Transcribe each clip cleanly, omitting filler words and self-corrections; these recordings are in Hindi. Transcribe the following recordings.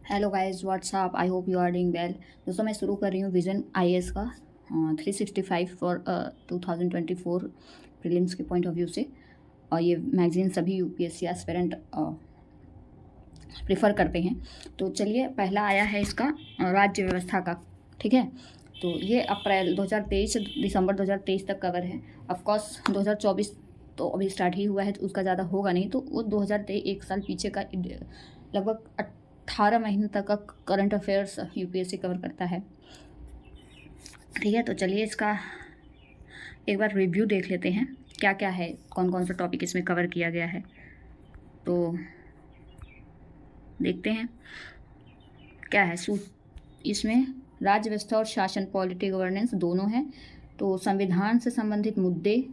Hello guys, what's up. I hope you are doing well. दोस्तों, मैं शुरू कर रही हूँ विजन आईएएस का 365 फॉर 2024 प्रीलिम्स के पॉइंट ऑफ व्यू से। और ये मैगजीन सभी यूपीएससी एस्पिरेंट प्रेफर करते हैं। तो चलिए, पहला आया है इसका राज्य व्यवस्था का। ठीक है, तो ये अप्रैल 2023 से दिसंबर 2023 तक कवर है। ऑफकोर्स 2024 तो अभी स्टार्ट ही हुआ है, तो उसका ज़्यादा होगा नहीं। तो वो 2023 एक साल पीछे का लगभग 18 महीने तक का करंट अफेयर्स यूपीएससी कवर करता है। ठीक है, तो चलिए इसका एक बार रिव्यू देख लेते हैं, क्या क्या है, कौन कौन सा टॉपिक इसमें कवर किया गया है। तो देखते हैं क्या है। इसमें राज्य व्यवस्था और शासन, पॉलिटी गवर्नेंस दोनों हैं। तो संविधान से संबंधित मुद्दे,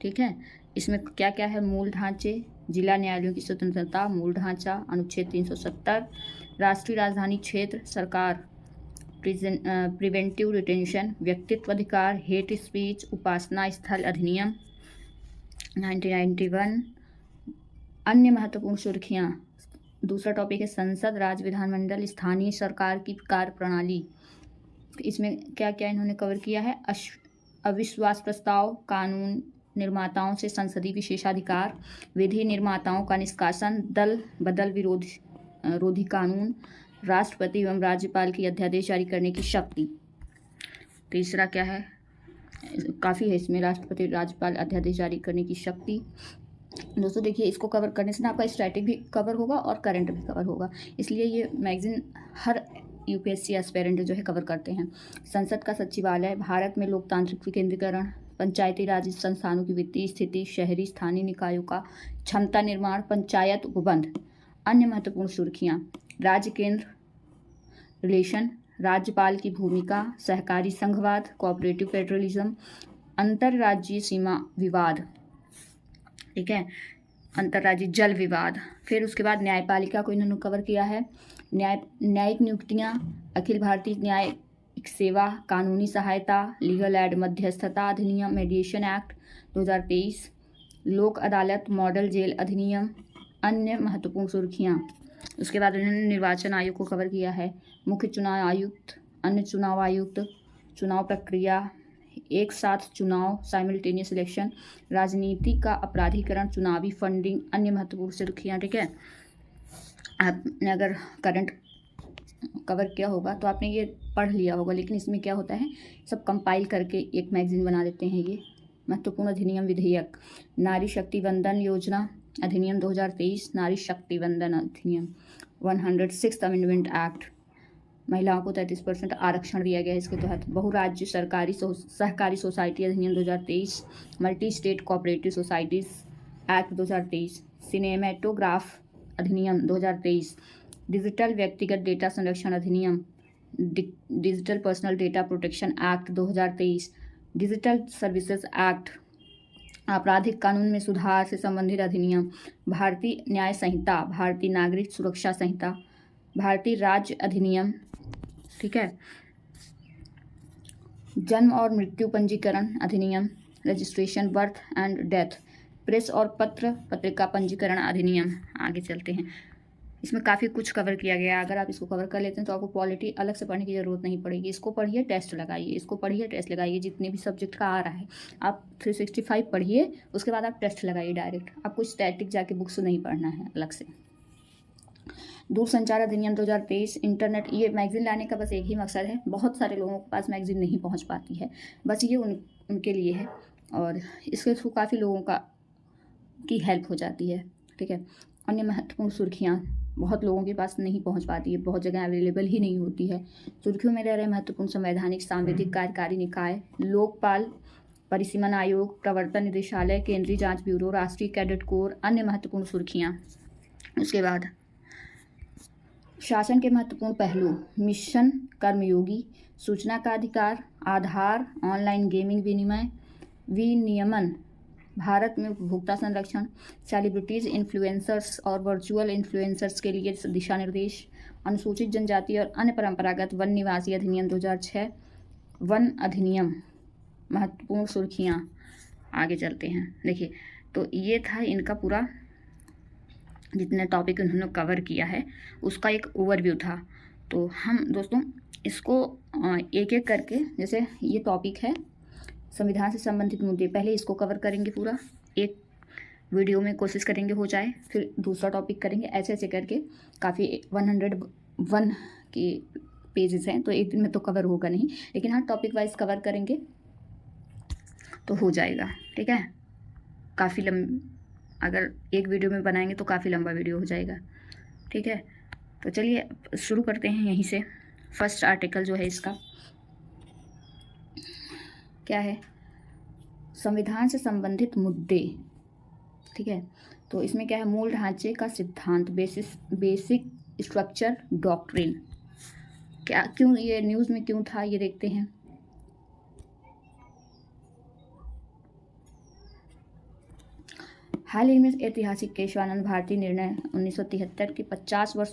ठीक है, इसमें क्या क्या है। मूल ढांचे, जिला न्यायालयों की स्वतंत्रता, मूल ढांचा, अनुच्छेद 370, राष्ट्रीय राजधानी क्षेत्र, सरकार, प्रिवेंटिव डिटेंशन, व्यक्तित्व अधिकार, हेट स्पीच, उपासना स्थल अधिनियम 1991, अन्य महत्वपूर्ण सुर्खियां। दूसरा टॉपिक है संसद, राज्य विधानमंडल, स्थानीय सरकार की कार्य प्रणाली। इसमें क्या क्या इन्होंने कवर किया है। अविश्वास प्रस्ताव, कानून निर्माताओं से संसदीय विशेषाधिकार, विधि निर्माताओं का निष्कासन, दल बदल विरोधी कानून, राष्ट्रपति एवं राज्यपाल की अध्यादेश जारी करने की शक्ति। तीसरा क्या है, काफ़ी है इसमें, राष्ट्रपति राज्यपाल अध्यादेश जारी करने की शक्ति। दोस्तों देखिए, इसको कवर करने से ना आपका स्टैटिक भी कवर होगा और करंट भी कवर होगा, इसलिए ये मैगजीन हर यूपीएससी एस्पिरेंट जो है कवर करते हैं। संसद का सचिवालय, भारत में लोकतांत्रिक विकेंद्रीकरण, पंचायती राज संस्थानों की वित्तीय स्थिति, शहरी स्थानीय निकायों का क्षमता निर्माण, पंचायत उपबंध। अन्य महत्वपूर्ण सुर्खियां, राज्य केंद्र रिलेशन, राज्यपाल की भूमिका, सहकारी संघवाद, कोऑपरेटिव फेडरलिज्म, अंतर्राज्यीय सीमा विवाद, ठीक है, अंतर्राज्यीय जल विवाद। फिर उसके बाद न्यायपालिका को इन्होंने कवर किया है। न्यायिक नियुक्तियां, अखिल भारतीय न्यायिक सेवा, कानूनी सहायता, लीगल एड मध्यस्थता अधिनियम, मेडिएशन एक्ट 2023, लोक अदालत, मॉडल जेल अधिनियम। अन्य महत्वपूर्ण सुर्खियां। उसके बाद इन्होंने निर्वाचन आयोग को कवर किया है। मुख्य चुनाव आयुक्त, अन्य चुनाव आयुक्त, चुनाव प्रक्रिया, एक साथ चुनाव, साइमल्टेनियस इलेक्शन, राजनीति का अपराधीकरण, चुनावी फंडिंग। अन्य महत्वपूर्ण सुर्खियां। ठीक है, आपने अगर करंट कवर किया होगा तो आपने ये पढ़ लिया होगा, लेकिन इसमें क्या होता है, सब कंपाइल करके एक मैगजीन बना देते हैं। ये महत्वपूर्ण अधिनियम विधेयक, नारी शक्ति वंदन योजना अधिनियम 2023, नारी शक्ति वंदन अधिनियम 106 अमेंडमेंट एक्ट, महिलाओं को 33% आरक्षण दिया गया है इसके तहत। बहुराज्य सरकारी सहकारी सोसाइटी अधिनियम 2023, multi state cooperative societies act 2023, cinematograph अधिनियम 2023, डिजिटल व्यक्तिगत डेटा संरक्षण अधिनियम, digital personal data protection act 2023, digital services act, आपराधिक कानून में सुधार से संबंधित अधिनियम, भारतीय न्याय संहिता, भारतीय नागरिक सुरक्षा संहिता, भारतीय राज्य अधिनियम, ठीक है, जन्म और मृत्यु पंजीकरण अधिनियम, registration birth and death, press और पत्रिका पंजीकरण अधिनियम। आगे चलते हैं, इसमें काफ़ी कुछ कवर किया गया है। अगर आप इसको कवर कर लेते हैं तो आपको पॉलिटी अलग से पढ़ने की ज़रूरत नहीं पड़ेगी। इसको पढ़िए, टेस्ट लगाइए, इसको पढ़िए, टेस्ट लगाइए, जितने भी सब्जेक्ट का आ रहा है आप 365 पढ़िए, उसके बाद आप टेस्ट लगाइए डायरेक्ट। आपको स्टैटिक जाके बुक्स नहीं पढ़ना है अलग से। दूरसंचार अधिनियम 2023, इंटरनेट। ये मैगजीन लाने का बस एक ही मकसद है, बहुत सारे लोगों के पास मैगजीन नहीं पहुंच पाती है, बस ये उनके लिए है, और इसके थ्रू काफ़ी लोगों की हेल्प हो जाती है। ठीक है, अन्य महत्वपूर्ण सुर्खियाँ, बहुत लोगों के पास नहीं पहुंच पाती है, बहुत जगह अवेलेबल ही नहीं होती है। सुर्खियों में रह रहे महत्वपूर्ण संवैधानिक सांविधिक कार्यकारी निकाय, लोकपाल, परिसीमन आयोग, प्रवर्तन निदेशालय, केंद्रीय जांच ब्यूरो, राष्ट्रीय कैडेट कोर। अन्य महत्वपूर्ण सुर्खियाँ। उसके बाद शासन के महत्वपूर्ण पहलू, मिशन कर्मयोगी, सूचना का अधिकार, आधार, ऑनलाइन गेमिंग विनियमन, भारत में उपभोक्ता संरक्षण, सेलिब्रिटीज़, इन्फ्लुएंसर्स और वर्चुअल इन्फ्लुएंसर्स के लिए दिशा निर्देश, अनुसूचित जनजाति और अन्य परंपरागत वन निवासी अधिनियम 2006, वन अधिनियम। महत्वपूर्ण सुर्खियाँ। आगे चलते हैं, देखिए, तो ये था इनका पूरा जितने टॉपिक उन्होंने कवर किया है उसका एक ओवरव्यू था। तो हम दोस्तों इसको एक एक करके, जैसे ये टॉपिक है संविधान से संबंधित मुद्दे, पहले इसको कवर करेंगे पूरा, एक वीडियो में कोशिश करेंगे हो जाए, फिर दूसरा टॉपिक करेंगे, ऐसे ऐसे करके काफ़ी 101 के पेजेस हैं, तो एक दिन में तो कवर होगा नहीं, लेकिन हाँ टॉपिक वाइज कवर करेंगे तो हो जाएगा। ठीक है, काफ़ी अगर एक वीडियो में बनाएंगे तो काफ़ी लंबा वीडियो हो जाएगा। ठीक है, तो चलिए शुरू करते हैं यहीं से। फर्स्ट आर्टिकल जो है इसका क्या है, संविधान से संबंधित मुद्दे। ठीक है, तो इसमें क्या है, मूल ढांचे का सिद्धांत, बेसिक स्ट्रक्चर डॉक्ट्रिन। क्या, क्यों ये न्यूज़ में क्यों था, ये देखते हैं। हाल ही में ऐतिहासिक केशवानंद भारती निर्णय 1973 के 50 वर्ष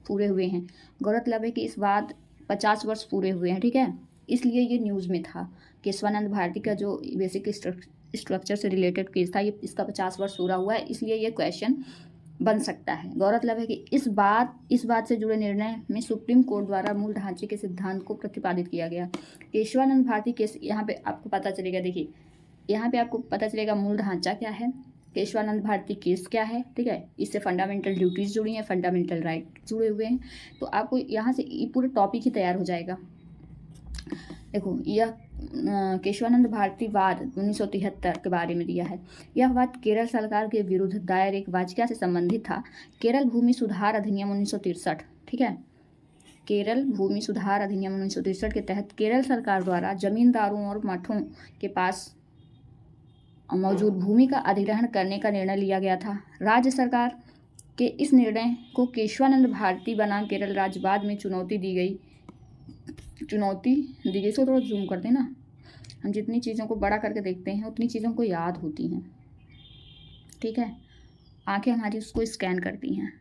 पूरे हुए हैं। गौरतलब है कि इस बात 50 वर्ष पूरे हुए हैं। ठीक है, इसलिए ये न्यूज़ में था। केशवानंद भारती का जो बेसिक स्ट्रक्चर से रिलेटेड केस था, ये इसका 50 वर्ष पूरा हुआ है, इसलिए ये क्वेश्चन बन सकता है। गौरतलब है कि इस बात से जुड़े निर्णय में सुप्रीम कोर्ट द्वारा मूल ढांचे के सिद्धांत को प्रतिपादित किया गया। केशवानंद भारती केस, यहाँ पे आपको पता चलेगा, देखिए यहाँ पे आपको पता चलेगा मूल ढांचा क्या है, केशवानंद भारती केस क्या है। ठीक है, इससे फंडामेंटल ड्यूटीज़ जुड़ी हैं, फंडामेंटल राइट जुड़े हुए हैं, तो आपको यहाँ से ये पूरा टॉपिक ही तैयार हो जाएगा। देखो, यह केशवानंद भारती वाद 1973 के बारे में दिया है। यह वाद केरल सरकार के विरुद्ध दायर एक याचिका से संबंधित था। केरल भूमि सुधार अधिनियम 1963, ठीक है, केरल भूमि सुधार अधिनियम 1963 के तहत केरल सरकार द्वारा जमींदारों और मठों के पास मौजूद भूमि का अधिग्रहण करने का निर्णय लिया गया था। राज्य सरकार के इस निर्णय को केशवानंद भारती बनाम केरल राज्य बाद में चुनौती दी गई। इसको थोड़ा जूम कर दें ना, हम जितनी चीज़ों को बड़ा करके देखते हैं उतनी चीज़ों को याद होती हैं। ठीक है, आंखें हमारी उसको स्कैन करती हैं,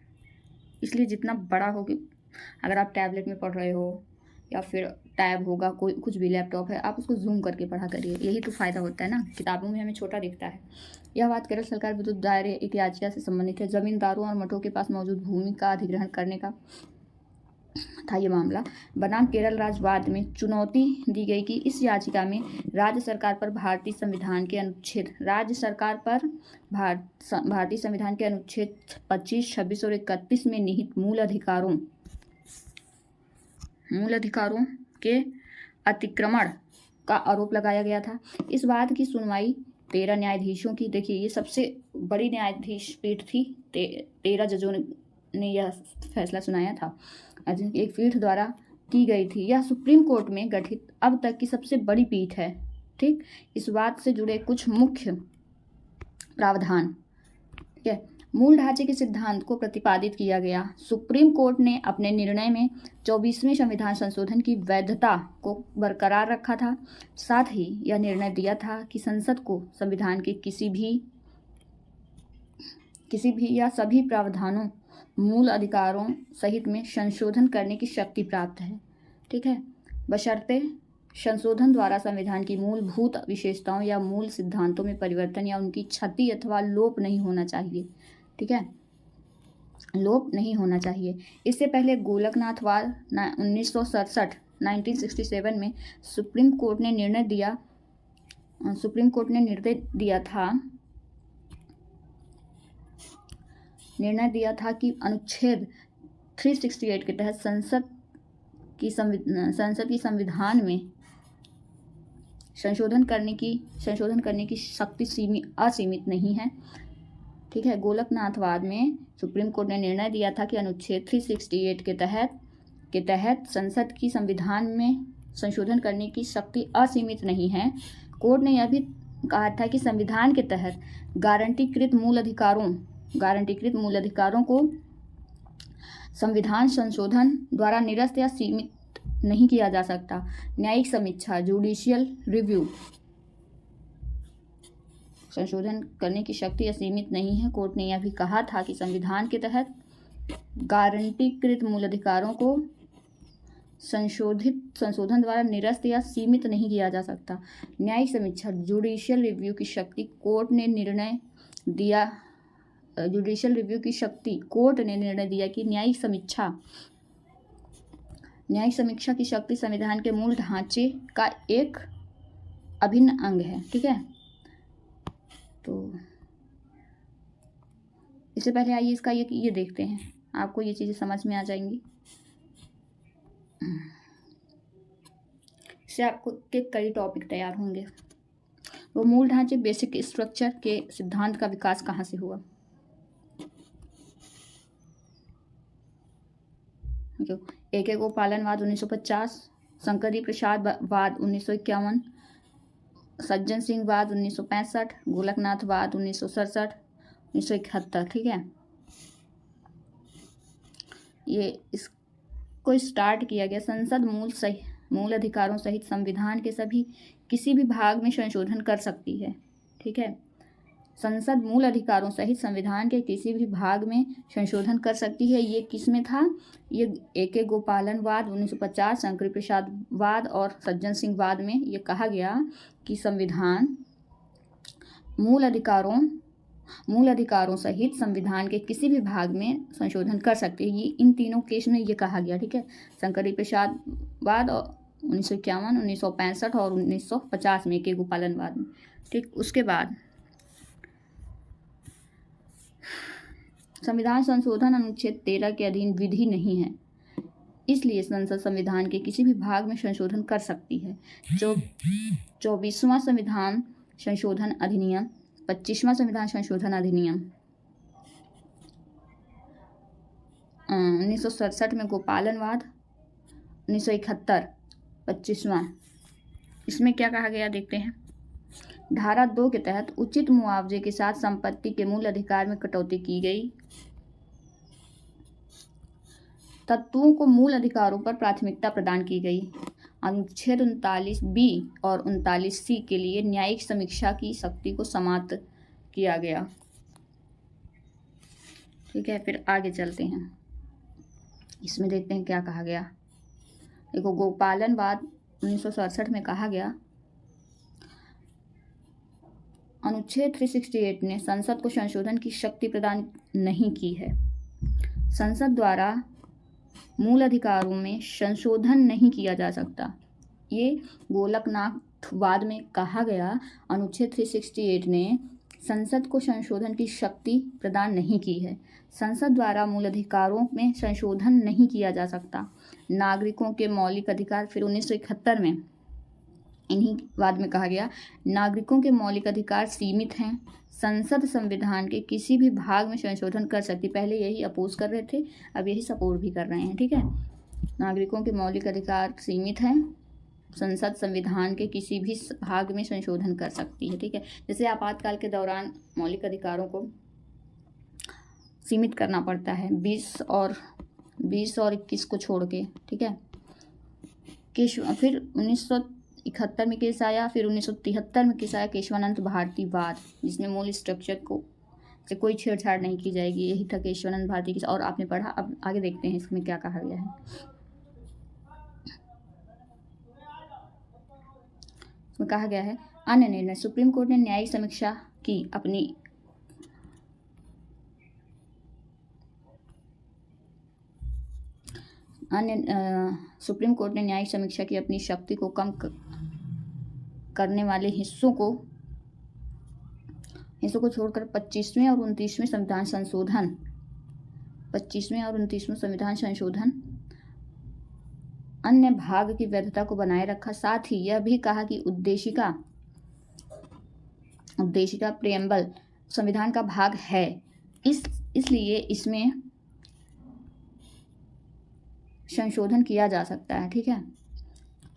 इसलिए जितना बड़ा हो, अगर आप टैबलेट में पढ़ रहे हो या फिर टैब होगा, कोई कुछ भी लैपटॉप है, आप उसको जूम करके पढ़ा करिए, यही तो फ़ायदा होता है ना। किताबों में हमें छोटा दिखता है। यह बात केरल सरकार विरुद्ध दायर एक याचिका से संबंधित है। जमींदारों और मठों के पास मौजूद भूमि का अधिग्रहण करने का था ये मामला। बनाम केरल राज्य बाद में चुनौती दी गई कि इस याचिका में राज्य सरकार पर भारतीय संविधान के अनुच्छेद 25, 26 और 31 में निहित मूल अधिकारों के अतिक्रमण का आरोप लगाया गया था। इस बात की सुनवाई 13 न्यायाधीशों की, देखिए ये सबसे बड़ी न्यायाधीश पीठ थी, 13 जजों ने यह फैसला सुनाया था, एक पीठ द्वारा की गई थी। यह सुप्रीम कोर्ट में गठित अब तक की सबसे बड़ी पीठ है। ठीक, इस बात से जुड़े कुछ मुख्य प्रावधान। ठीक है, मूल ढांचे के सिद्धांत को प्रतिपादित किया गया। सुप्रीम कोर्ट ने अपने निर्णय में 24वें संविधान संशोधन की वैधता को बरकरार रखा था। साथ ही यह निर्णय दिया था कि संसद को संविधान के किसी भी या सभी प्रावधानों, मूल अधिकारों सहित में संशोधन करने की शक्ति प्राप्त है। ठीक है, बशर्ते संशोधन द्वारा संविधान की मूलभूत विशेषताओं या मूल सिद्धांतों में परिवर्तन या उनकी क्षति अथवा लोप नहीं होना चाहिए। ठीक है, लोप नहीं होना चाहिए। इससे पहले गोलकनाथ वाद 1967 में सुप्रीम कोर्ट ने निर्णय दिया था कि अनुच्छेद 368 के तहत संसद की संविधान में संशोधन करने की शक्ति असीमित नहीं है। ठीक है, गोलकनाथवाद में सुप्रीम कोर्ट ने निर्णय दिया था कि अनुच्छेद 368 के तहत संसद की संविधान में संशोधन करने की शक्ति असीमित नहीं है। कोर्ट ने यह भी कहा था कि संविधान के तहत गारंटीकृत मूल अधिकारों को संविधान संशोधन द्वारा निरस्त या सीमित नहीं किया जा सकता। न्यायिक समीक्षा, जुडिशियल रिव्यू, संशोधन करने की शक्ति असीमित नहीं है। कोर्ट ने यह भी कहा था कि संविधान के तहत गारंटीकृत मूल अधिकारों को संशोधन द्वारा निरस्त या सीमित नहीं किया जा सकता। न्यायिक समीक्षा, जुडिशियल रिव्यू की शक्ति, कोर्ट ने निर्णय जुडिशियल रिव्यू की शक्ति, कोर्ट ने निर्णय दिया कि न्यायिक समीक्षा की शक्ति संविधान के मूल ढांचे का एक अभिन्न अंग है। ठीक है, तो इससे पहले आइए इसका ये देखते हैं, आपको ये चीज़ें समझ में आ जाएंगी। इससे आपको के कई टॉपिक तैयार होंगे। वो मूल ढांचे, बेसिक स्ट्रक्चर के सिद्धांत का विकास कहाँ से हुआ। A.K. गोपालनवाद 1950, शंकरी प्रसाद वाद 1951, सज्जन सिंह वाद 1965, गोलकनाथ वाद 1967, 1971। ठीक है, ये इसको स्टार्ट किया गया। संसद मूल अधिकारों सहित संविधान के किसी भी भाग में संशोधन कर सकती है। ठीक है, संसद मूल अधिकारों सहित संविधान के किसी भी भाग में संशोधन कर सकती है। ये किस में था? ये A.K. गोपालन वाद 1950, शंकरी प्रसाद वाद और सज्जन सिंह वाद में ये कहा गया कि संविधान मूल अधिकारों सहित संविधान के किसी भी भाग में संशोधन कर सकती है। ये इन तीनों केस में ये कहा गया। ठीक है, शंकरी प्रसाद वाद 1951, 1965 और 1950 में A.K. गोपालन वाद में। ठीक, उसके बाद संविधान संशोधन अनुच्छेद 13 के अधीन विधि नहीं है, इसलिए संसद संविधान के किसी भी भाग में संशोधन कर सकती है। 24वां संविधान संशोधन अधिनियम, 25वां संविधान संशोधन अधिनियम 1967 में गोपालनवाद, 1971 25वां, इसमें क्या कहा गया देखते हैं। धारा 2 के तहत उचित मुआवजे के साथ संपत्ति के मूल अधिकार में कटौती की गई। तत्वों को मूल अधिकारों पर प्राथमिकता प्रदान की गई। अनुच्छेद 39B और 39C के लिए न्यायिक समीक्षा की शक्ति को समाप्त किया गया। ठीक है, फिर आगे चलते हैं, इसमें देखते हैं क्या कहा गया। देखो, गोपालनवाद 1967 में कहा गया, अनुच्छेद 368 ने संसद को संशोधन की शक्ति प्रदान नहीं की है। संसद द्वारा मूल अधिकारों में संशोधन नहीं किया जा सकता। ये गोलकनाथ वाद में कहा गया, अनुच्छेद 368 ने संसद को संशोधन की शक्ति प्रदान नहीं की है। संसद द्वारा मूल अधिकारों में संशोधन नहीं किया जा सकता। नागरिकों के मौलिक अधिकार, फिर 1971 में इन्हीं वाद में कहा गया, नागरिकों के मौलिक अधिकार सीमित हैं। संसद संविधान के किसी भी भाग में संशोधन कर सकती। पहले यही अपोज कर रहे थे, अब यही सपोर्ट भी कर रहे हैं। ठीक है, नागरिकों के मौलिक अधिकार सीमित हैं, संसद संविधान के किसी भी भाग में संशोधन कर सकती है। ठीक है, जैसे आपातकाल के दौरान मौलिक अधिकारों को सीमित करना पड़ता है 20 और 21 को छोड़ के। ठीक है, फिर 1971 में केस आया, फिर 1973 में केस आया केशवानंद भारती वाद, जिसमें मूल स्ट्रक्चर को से कोई छेड़छाड़ नहीं की जाएगी। यही था केशवानंद भारती केस, और आपने पढ़ा। अब आगे देखते हैं इसमें क्या कहा गया है। इसमें कहा गया है, अन्य निर्णय। सुप्रीम कोर्ट ने न्यायिक समीक्षा की अपनी सुप्रीम कोर्ट ने न्यायिक समीक्षा की अपनी शक्ति को कम करने वाले हिस्सों को छोड़कर 25वें और 29वें संविधान संशोधन अन्य भाग की वैधता को बनाए रखा। साथ ही यह भी कहा कि उद्देशिका प्रेम्बल संविधान का भाग है, इसलिए इसमें संशोधन किया जा सकता है। ठीक है,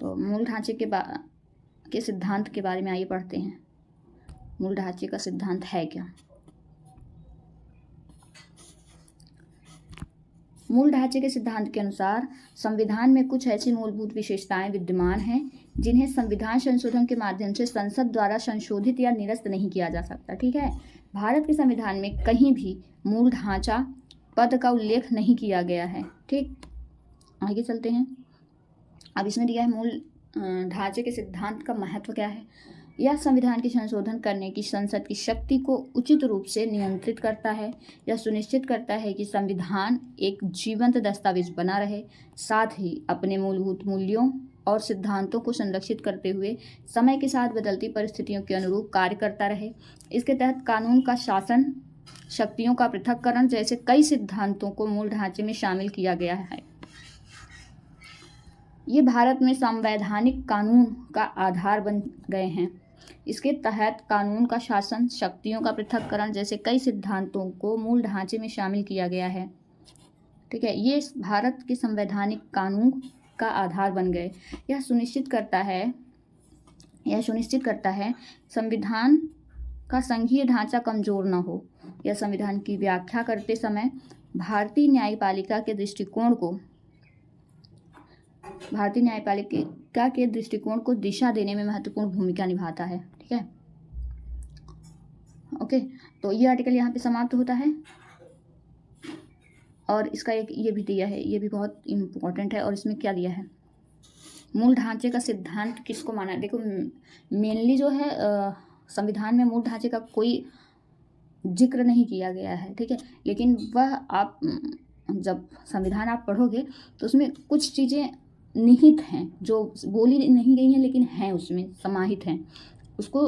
तो मूल ढांचे के सिद्धांत के बारे में आइए पढ़ते हैं। मूल ढांचे का सिद्धांत है क्या? मूल ढांचे के सिद्धांत के अनुसार संविधान में कुछ ऐसी मूलभूत विशेषताएं विद्यमान हैं जिन्हें संविधान संशोधन के माध्यम से संसद द्वारा संशोधित या निरस्त नहीं किया जा सकता। ठीक है, भारत के संविधान में कहीं भी मूल ढांचा पद का उल्लेख नहीं किया गया है। ठीक, आगे चलते हैं। अब इसमें दिया है मूल ढांचे के सिद्धांत का महत्व क्या है। यह संविधान के संशोधन करने की संसद की शक्ति को उचित रूप से नियंत्रित करता है। यह सुनिश्चित करता है कि संविधान एक जीवंत दस्तावेज बना रहे, साथ ही अपने मूलभूत मूल्यों और सिद्धांतों को संरक्षित करते हुए समय के साथ बदलती परिस्थितियों के अनुरूप कार्य करता रहे। इसके तहत कानून का शासन, शक्तियों का पृथक्करण जैसे कई सिद्धांतों को मूल ढांचे में शामिल किया गया है। ये भारत में संवैधानिक कानून का आधार बन गए हैं। इसके तहत कानून का शासन, शक्तियों का पृथक्करण जैसे कई सिद्धांतों को मूल ढांचे में शामिल किया गया है। ठीक है, ये भारत के संवैधानिक कानून का आधार बन गए। यह सुनिश्चित करता है संविधान का संघीय ढांचा कमजोर न हो। यह संविधान की व्याख्या करते समय भारतीय न्यायपालिका के दृष्टिकोण को दिशा देने में महत्वपूर्ण भूमिका निभाता है। ठीक है, ओके, तो ये आर्टिकल यहाँ पे समाप्त होता है। और इसका एक ये भी दिया है, ये भी बहुत इम्पोर्टेंट है। और इसमें क्या दिया है, मूल ढांचे का सिद्धांत किसको माना है। देखो, मेनली जो है संविधान में मूल ढांचे का कोई जिक्र नहीं किया गया है। ठीक है, लेकिन वह आप जब संविधान आप पढ़ोगे तो उसमें कुछ चीज़ें निहित हैं जो बोली नहीं गई हैं, लेकिन हैं, उसमें समाहित हैं। उसको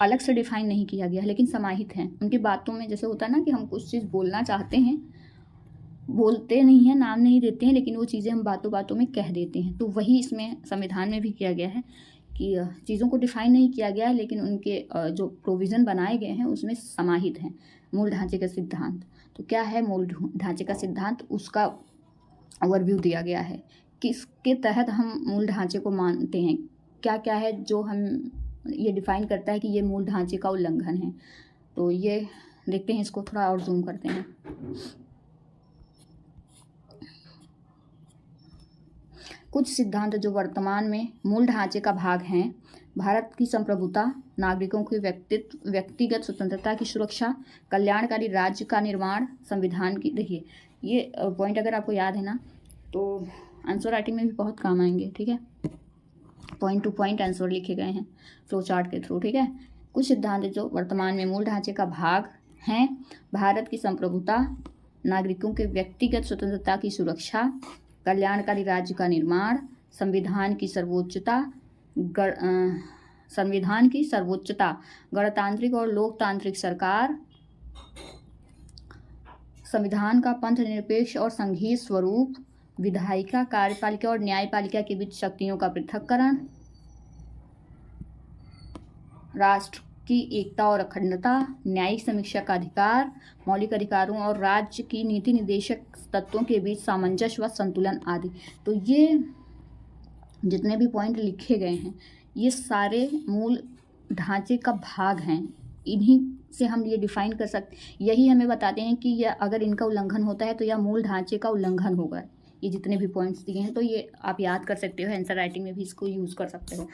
अलग से डिफाइन नहीं किया गया, लेकिन समाहित हैं उनकी बातों में। जैसे होता है ना कि हम कुछ चीज़ बोलना चाहते हैं, बोलते नहीं हैं, नाम नहीं देते हैं, लेकिन वो चीज़ें हम बातों बातों में कह देते हैं। तो वही इसमें संविधान में भी किया गया है कि चीज़ों को डिफाइन नहीं किया गया है, लेकिन उनके जो प्रोविज़न बनाए गए हैं उसमें समाहित हैं मूल ढांचे का सिद्धांत। तो क्या है मूल ढांचे का सिद्धांत, उसका ओवरव्यू दिया गया है। किसके तहत हम मूल ढांचे को मानते हैं, क्या क्या है जो हम ये डिफाइन करता है कि ये मूल ढांचे का उल्लंघन है। तो ये देखते हैं, इसको थोड़ा और जूम करते हैं। कुछ सिद्धांत जो वर्तमान में मूल ढांचे का भाग हैं: भारत की संप्रभुता, नागरिकों की व्यक्तिगत स्वतंत्रता की सुरक्षा, कल्याणकारी राज्य का निर्माण, संविधान की। देखिए, ये पॉइंट अगर आपको याद है ना तो आंसर राइटिंग में भी बहुत काम आएंगे। ठीक है, पॉइंट टू पॉइंट आंसर लिखे गए हैं फ्लो चार्ट के थ्रू। ठीक है, कुछ सिद्धांत जो वर्तमान में मूल ढांचे का भाग हैं: भारत की संप्रभुता, नागरिकों के व्यक्तिगत स्वतंत्रता की सुरक्षा, कल्याणकारी राज्य का निर्माण, संविधान की सर्वोच्चता, गणतांत्रिक और लोकतांत्रिक सरकार, संविधान का पंथ निरपेक्ष और संघीय स्वरूप, विधायिका, कार्यपालिका और न्यायपालिका के बीच शक्तियों का पृथक्करण, राष्ट्र की एकता और अखंडता, न्यायिक समीक्षा का अधिकार, मौलिक अधिकारों और राज्य की नीति निर्देशक तत्वों के बीच सामंजस्य व संतुलन आदि। तो ये जितने भी पॉइंट लिखे गए हैं ये सारे मूल ढांचे का भाग हैं। इन्हीं से हम ये डिफाइन कर सकते, यही हमें बताते हैं कि यह अगर इनका उल्लंघन होता है तो यह मूल ढांचे का उल्लंघन होगा। ये जितने भी पॉइंट्स दिए हैं तो ये आप याद कर सकते हो, आंसर राइटिंग में भी इसको यूज़ कर सकते हो।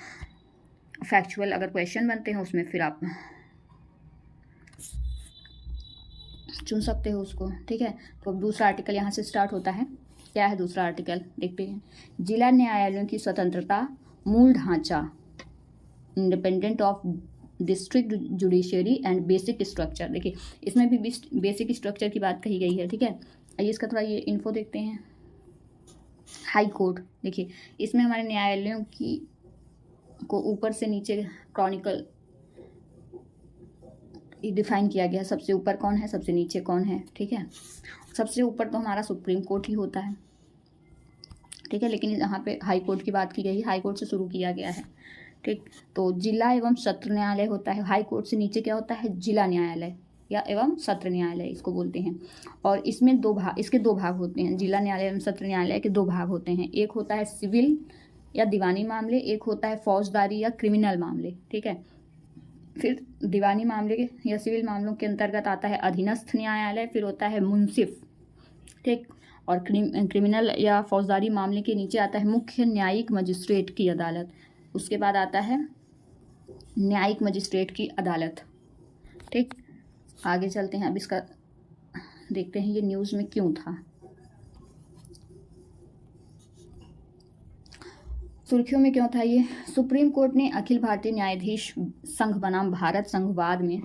फैक्चुअल अगर क्वेश्चन बनते हैं उसमें फिर आप चुन सकते हो उसको। ठीक है, तो अब दूसरा आर्टिकल यहाँ से स्टार्ट होता है। क्या है दूसरा आर्टिकल, देखते हैं। जिला न्यायालयों की स्वतंत्रता, मूल ढांचा, independent of district judiciary and basic structure. देखिए, इसमें भी बेसिक स्ट्रक्चर की बात कही गई है। ठीक है, आइए इसका थोड़ा ये इन्फो देखते हैं। हाई कोर्ट, देखिए इसमें हमारे न्यायालयों की को ऊपर से नीचे क्रॉनिकल डिफाइन किया गया। सबसे ऊपर कौन है, सबसे नीचे कौन है। ठीक है, सबसे ऊपर तो हमारा सुप्रीम कोर्ट ही होता है। ठीक है, लेकिन यहाँ पे हाई कोर्ट की बात की गई है, हाई कोर्ट से शुरू किया गया है। ठीक, तो जिला एवं सत्र न्यायालय होता है। हाई कोर्ट से नीचे क्या होता है, जिला न्यायालय या एवं सत्र न्यायालय इसको बोलते हैं। और इसमें इसके दो भाग होते हैं। जिला न्यायालय एवं सत्र न्यायालय के दो भाग होते हैं। एक होता है सिविल या दीवानी मामले, एक होता है फौजदारी या क्रिमिनल मामले। ठीक है, फिर दीवानी मामले या सिविल मामलों के अंतर्गत आता है अधीनस्थ न्यायालय, फिर होता है मुंसिफ। ठीक, और क्रिमिनल या फौजदारी मामले के नीचे आता है मुख्य न्यायिक मजिस्ट्रेट की अदालत। उसके बाद आता है न्यायिक मजिस्ट्रेट की अदालत। ठीक, आगे चलते हैं। अब इसका देखते हैं ये न्यूज़ में क्यों था। सुर्खियों में क्यों था ये? सुप्रीम कोर्ट ने अखिल भारतीय न्यायाधीश संघ बनाम भारत संघवाद में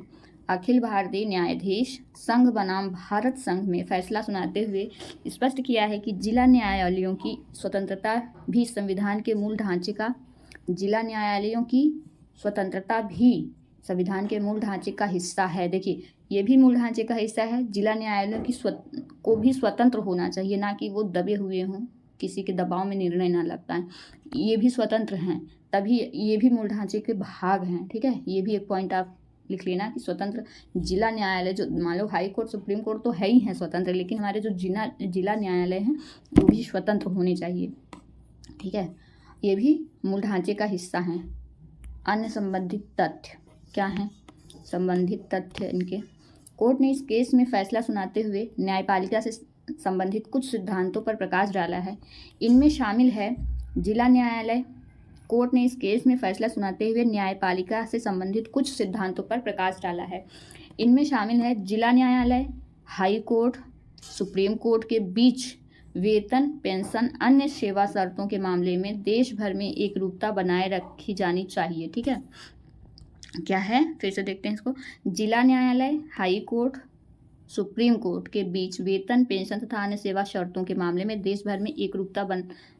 अखिल भारतीय न्यायाधीश संघ बनाम भारत संघ में फैसला सुनाते हुए स्पष्ट किया है कि जिला न्यायालयों की स्वतंत्रता भी संविधान के मूल ढांचे का संविधान के मूल ढांचे का हिस्सा है। देखिए, ये भी मूल ढांचे का हिस्सा है। जिला न्यायालयों की को भी स्वतंत्र होना चाहिए, ना कि वो दबे हुए हों, किसी के दबाव में निर्णय ना लग पाए। ये भी स्वतंत्र हैं, तभी ये भी मूल ढांचे के भाग हैं। ठीक है, ये भी एक पॉइंट आप लिख लेना कि स्वतंत्र जिला न्यायालय, जो मान लो हाई कोर्ट सुप्रीम कोर्ट तो है ही हैं स्वतंत्र, लेकिन हमारे जो जिला न्यायालय हैं वो भी स्वतंत्र होने चाहिए। ठीक है, ये भी मूल ढांचे का हिस्सा हैं। अन्य संबंधित तथ्य क्या हैं? संबंधित तथ्य इनके, कोर्ट ने इस केस में फैसला सुनाते हुए न्यायपालिका से संबंधित कुछ सिद्धांतों पर प्रकाश डाला है। इनमें शामिल है जिला न्यायालय। कोर्ट ने इस केस में फैसला सुनाते हुए न्यायपालिका से संबंधित कुछ सिद्धांतों पर प्रकाश डाला है। इनमें शामिल है जिला न्यायालय, हाई कोर्ट, सुप्रीम कोर्ट के बीच वेतन, पेंशन, अन्य सेवा शर्तों के मामले में देश भर में एकरूपता बनाए रखी जानी चाहिए। ठीक है, क्या है? फिर से देखते हैं इसको। जिला न्यायालय, हाई कोर्ट, सुप्रीम कोर्ट के बीच वेतन, पेंशन तथा अन्य सेवा शर्तों के मामले में देश भर में एकरूपता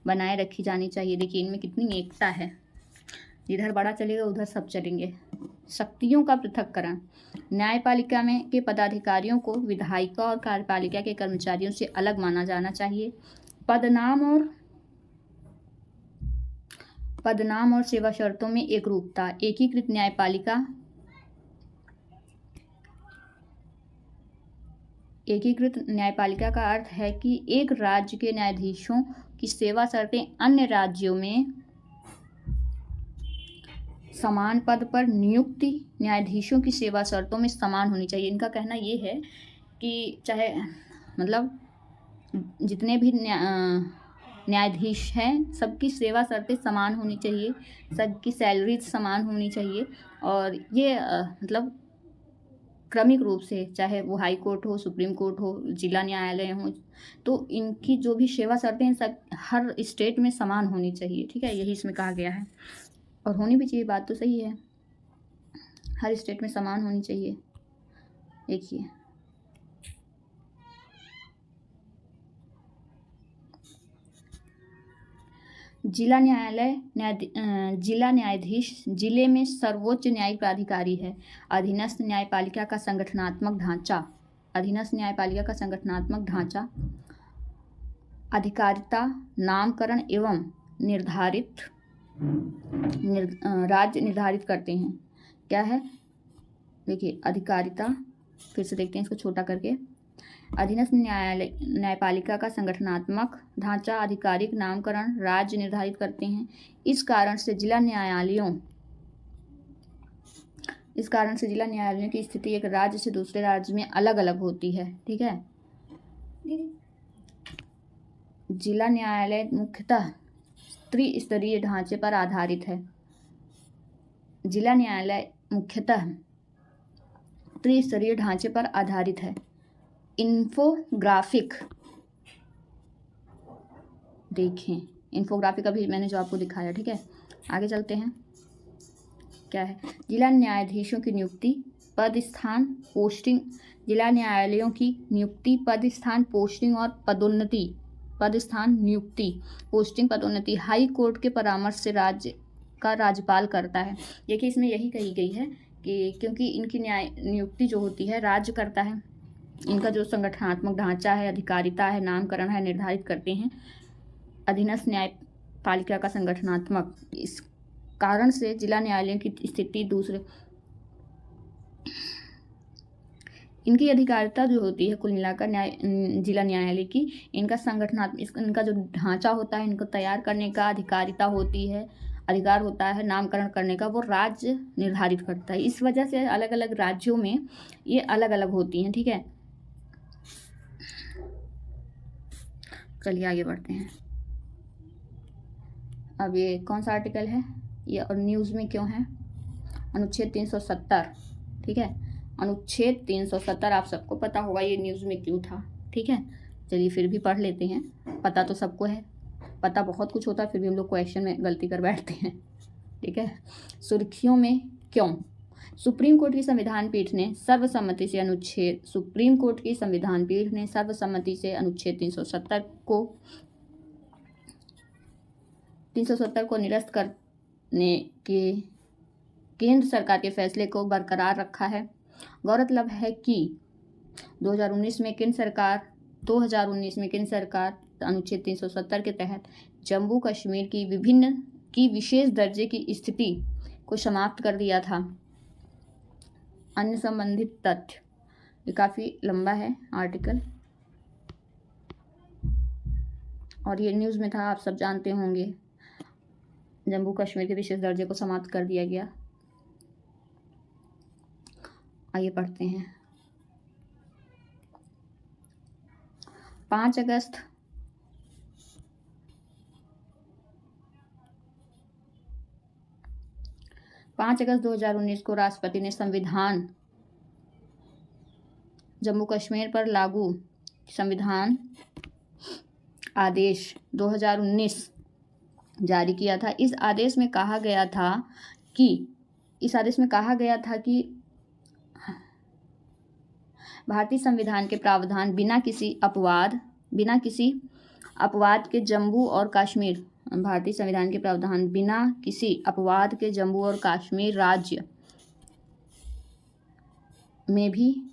बनाए रखी जानी चाहिए। देखिए, इनमें कितनी एकता है, जिधर बड़ा चलेगा उधर सब चलेंगे। शक्तियों का पृथक्करण, न्यायपालिका में के पदाधिकारियों को विधायिका और कार्यपालिका के कर्मचारियों से अलग माना जाना चाहिए। पदनाम और सेवा शर्तों में एकरूपता, एकीकृत न्यायपालिका का अर्थ है कि एक राज्य के न्यायाधीशों की सेवा शर्तें अन्य राज्यों में समान पद पर नियुक्ति न्यायाधीशों की सेवा शर्तों में समान होनी चाहिए। इनका कहना ये है कि चाहे मतलब जितने भी न्यायाधीश हैं सबकी सेवा शर्तें समान होनी चाहिए, सबकी सैलरी समान होनी चाहिए, और ये मतलब क्रमिक रूप से, चाहे वो हाई कोर्ट हो, सुप्रीम कोर्ट हो, जिला न्यायालय हो, तो इनकी जो भी सेवा शर्तें हैं सब हर स्टेट में समान होनी चाहिए। ठीक है, यही इसमें कहा गया है, और होनी भी चाहिए, बात तो सही है, हर स्टेट में समान होनी चाहिए। देखिए, जिला न्यायाधीश जिले में सर्वोच्च न्यायिक प्राधिकारी है। अधीनस्थ न्यायपालिका का संगठनात्मक ढांचा, अधिकारिता, नामकरण एवं राज्य निर्धारित करते हैं। क्या है? देखिए, अधिकारिता, फिर से देखते हैं इसको छोटा करके। अधीनस्थ न्यायपालिका का संगठनात्मक ढांचा, आधिकारिक, नामकरण, राज्य निर्धारित करते हैं। इस कारण से जिला न्यायालयों की स्थिति एक राज्य से दूसरे राज्य में अलग अलग होती है। ठीक है, जिला न्यायालय मुख्यतः त्रिस्तरीय ढांचे पर आधारित है। इन्फोग्राफिक, देखें इन्फोग्राफिक अभी मैंने जो आपको दिखाया। ठीक है, आगे चलते हैं। क्या है? जिला न्यायाधीशों की नियुक्ति, पद स्थान, पोस्टिंग, जिला न्यायालयों की नियुक्ति, पद स्थान, पोस्टिंग और पदोन्नति, पद स्थान, नियुक्ति, पोस्टिंग, पदोन्नति हाई कोर्ट के परामर्श से राज्यपाल करता है। देखिए, इसमें यही कही गई है कि क्योंकि इनकी नियुक्ति जो होती है राज्य करता है, इनका जो संगठनात्मक ढांचा है, अधिकारिता है, नामकरण है, निर्धारित करते हैं अधीनस्थ न्यायपालिका का संगठनात्मक। इस कारण से जिला न्यायालयों की स्थिति इनकी अधिकारिता जो होती है कुल मिलाकर जिला न्यायालय की, इनका संगठनात्मक, इनका जो ढांचा होता है, इनको तैयार करने का अधिकारिता होती है, अधिकार होता है, नामकरण करने का वो राज्य निर्धारित करता है। इस वजह से अलग अलग राज्यों में ये अलग अलग होती हैं। ठीक है, चलिए आगे बढ़ते हैं। अब ये कौन सा आर्टिकल है ये, और न्यूज़ में क्यों है? अनुच्छेद 370। ठीक है, अनुच्छेद 370 आप सबको पता होगा ये न्यूज़ में क्यों था। ठीक है, चलिए फिर भी पढ़ लेते हैं, पता तो सबको है, पता बहुत कुछ होता है, फिर भी हम लोग क्वेश्चन में गलती कर बैठते हैं। ठीक है, सुर्खियों में क्यों? सुप्रीम कोर्ट की संविधान पीठ ने सर्वसम्मति से अनुच्छेद 370 को निरस्त करने के केंद्र सरकार के फैसले को बरकरार रखा है। गौरतलब है कि 2019 में केंद्र सरकार अनुच्छेद 370 के तहत जम्मू कश्मीर की विशेष दर्जे की स्थिति को समाप्त कर दिया था। अन्य संबंधित तथ्य, ये काफ़ी लंबा है आर्टिकल और ये न्यूज़ में था, आप सब जानते होंगे। जम्मू कश्मीर के विशेष दर्जे को समाप्त कर दिया गया। आइए पढ़ते हैं। 5 अगस्त 2019 को राष्ट्रपति ने जम्मू कश्मीर पर लागू संविधान आदेश 2019 जारी किया था। इस आदेश में कहा गया था कि भारतीय संविधान के प्रावधान बिना किसी अपवाद के जम्मू और कश्मीर राज्य में भी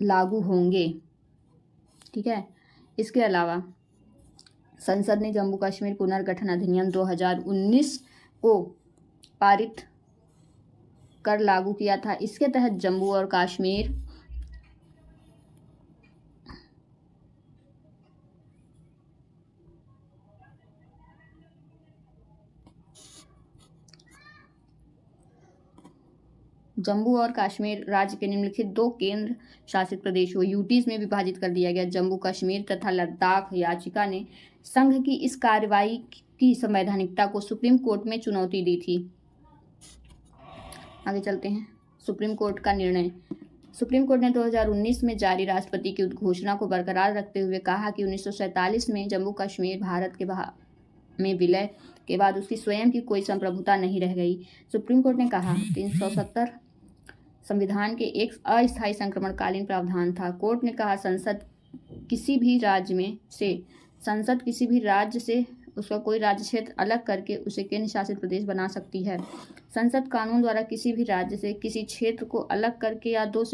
लागू होंगे। ठीक है, इसके अलावा संसद ने जम्मू कश्मीर पुनर्गठन अधिनियम 2019 को पारित कर लागू किया था। इसके तहत जम्मू और कश्मीर राज्य के निम्नलिखित 2 केंद्र शासित प्रदेशों यूटीज में विभाजित कर दिया गया। जम्मू कश्मीर तथा लद्दाख याचिका ने संघ की इस कार्रवाई की संवैधानिकता को सुप्रीम कोर्ट में चुनौती दी थी। आगे चलते हैं। सुप्रीम कोर्ट का निर्णय। सुप्रीम कोर्ट ने 2019 में जारी राष्ट्रपति की उद्घोषणा को बरकरार रखते हुए कहा कि 1947 में जम्मू कश्मीर भारत में विलय के बाद उसकी स्वयं की कोई संप्रभुता नहीं रह गई। सुप्रीम कोर्ट ने कहा 370 संविधान के एक अस्थायी संक्रमणकालीन प्रावधान था। कोर्ट ने कहा संसद किसी भी राज्य से उसका कोई राज्य क्षेत्र अलग करके उसे केंद्र शासित प्रदेश बना सकती है। संसद कानून द्वारा किसी भी राज्य से किसी क्षेत्र को अलग करके या दो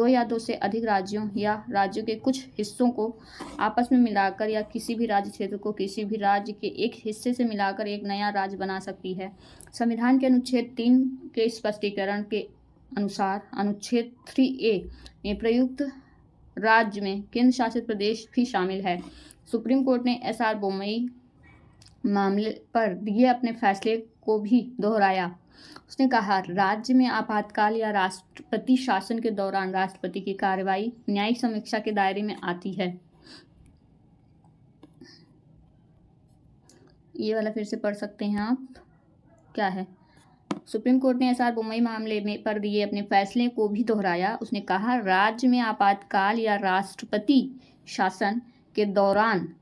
या दो से अधिक राज्यों या राज्यों के कुछ हिस्सों को आपस में मिलाकर या किसी भी राज्य क्षेत्र को किसी भी राज्य के एक हिस्से से मिलाकर एक नया राज्य बना सकती है। संविधान के अनुच्छेद 3 के स्पष्टीकरण के अनुसार अनुच्छेद 3A में प्रयुक्त राज्य में केंद्र शासित प्रदेश भी शामिल है। सुप्रीम कोर्ट ने SR बोम्मई मामले पर दिए अपने फैसले को भी दोहराया। उसने कहा राज्य में आपातकाल या राष्ट्रपति शासन के दौरान राष्ट्रपति की कार्रवाई न्यायिक समीक्षा के दायरे में आती है। ये वाला फिर से पढ़ सकते हैं आप, क्या है। सुप्रीम कोर्ट ने SR बोम्मई मामले में पर दिए अपने फैसले को भी दोहराया। उसने कहा राज्य में आपातकाल या राष्ट्रपति शासन के दौरान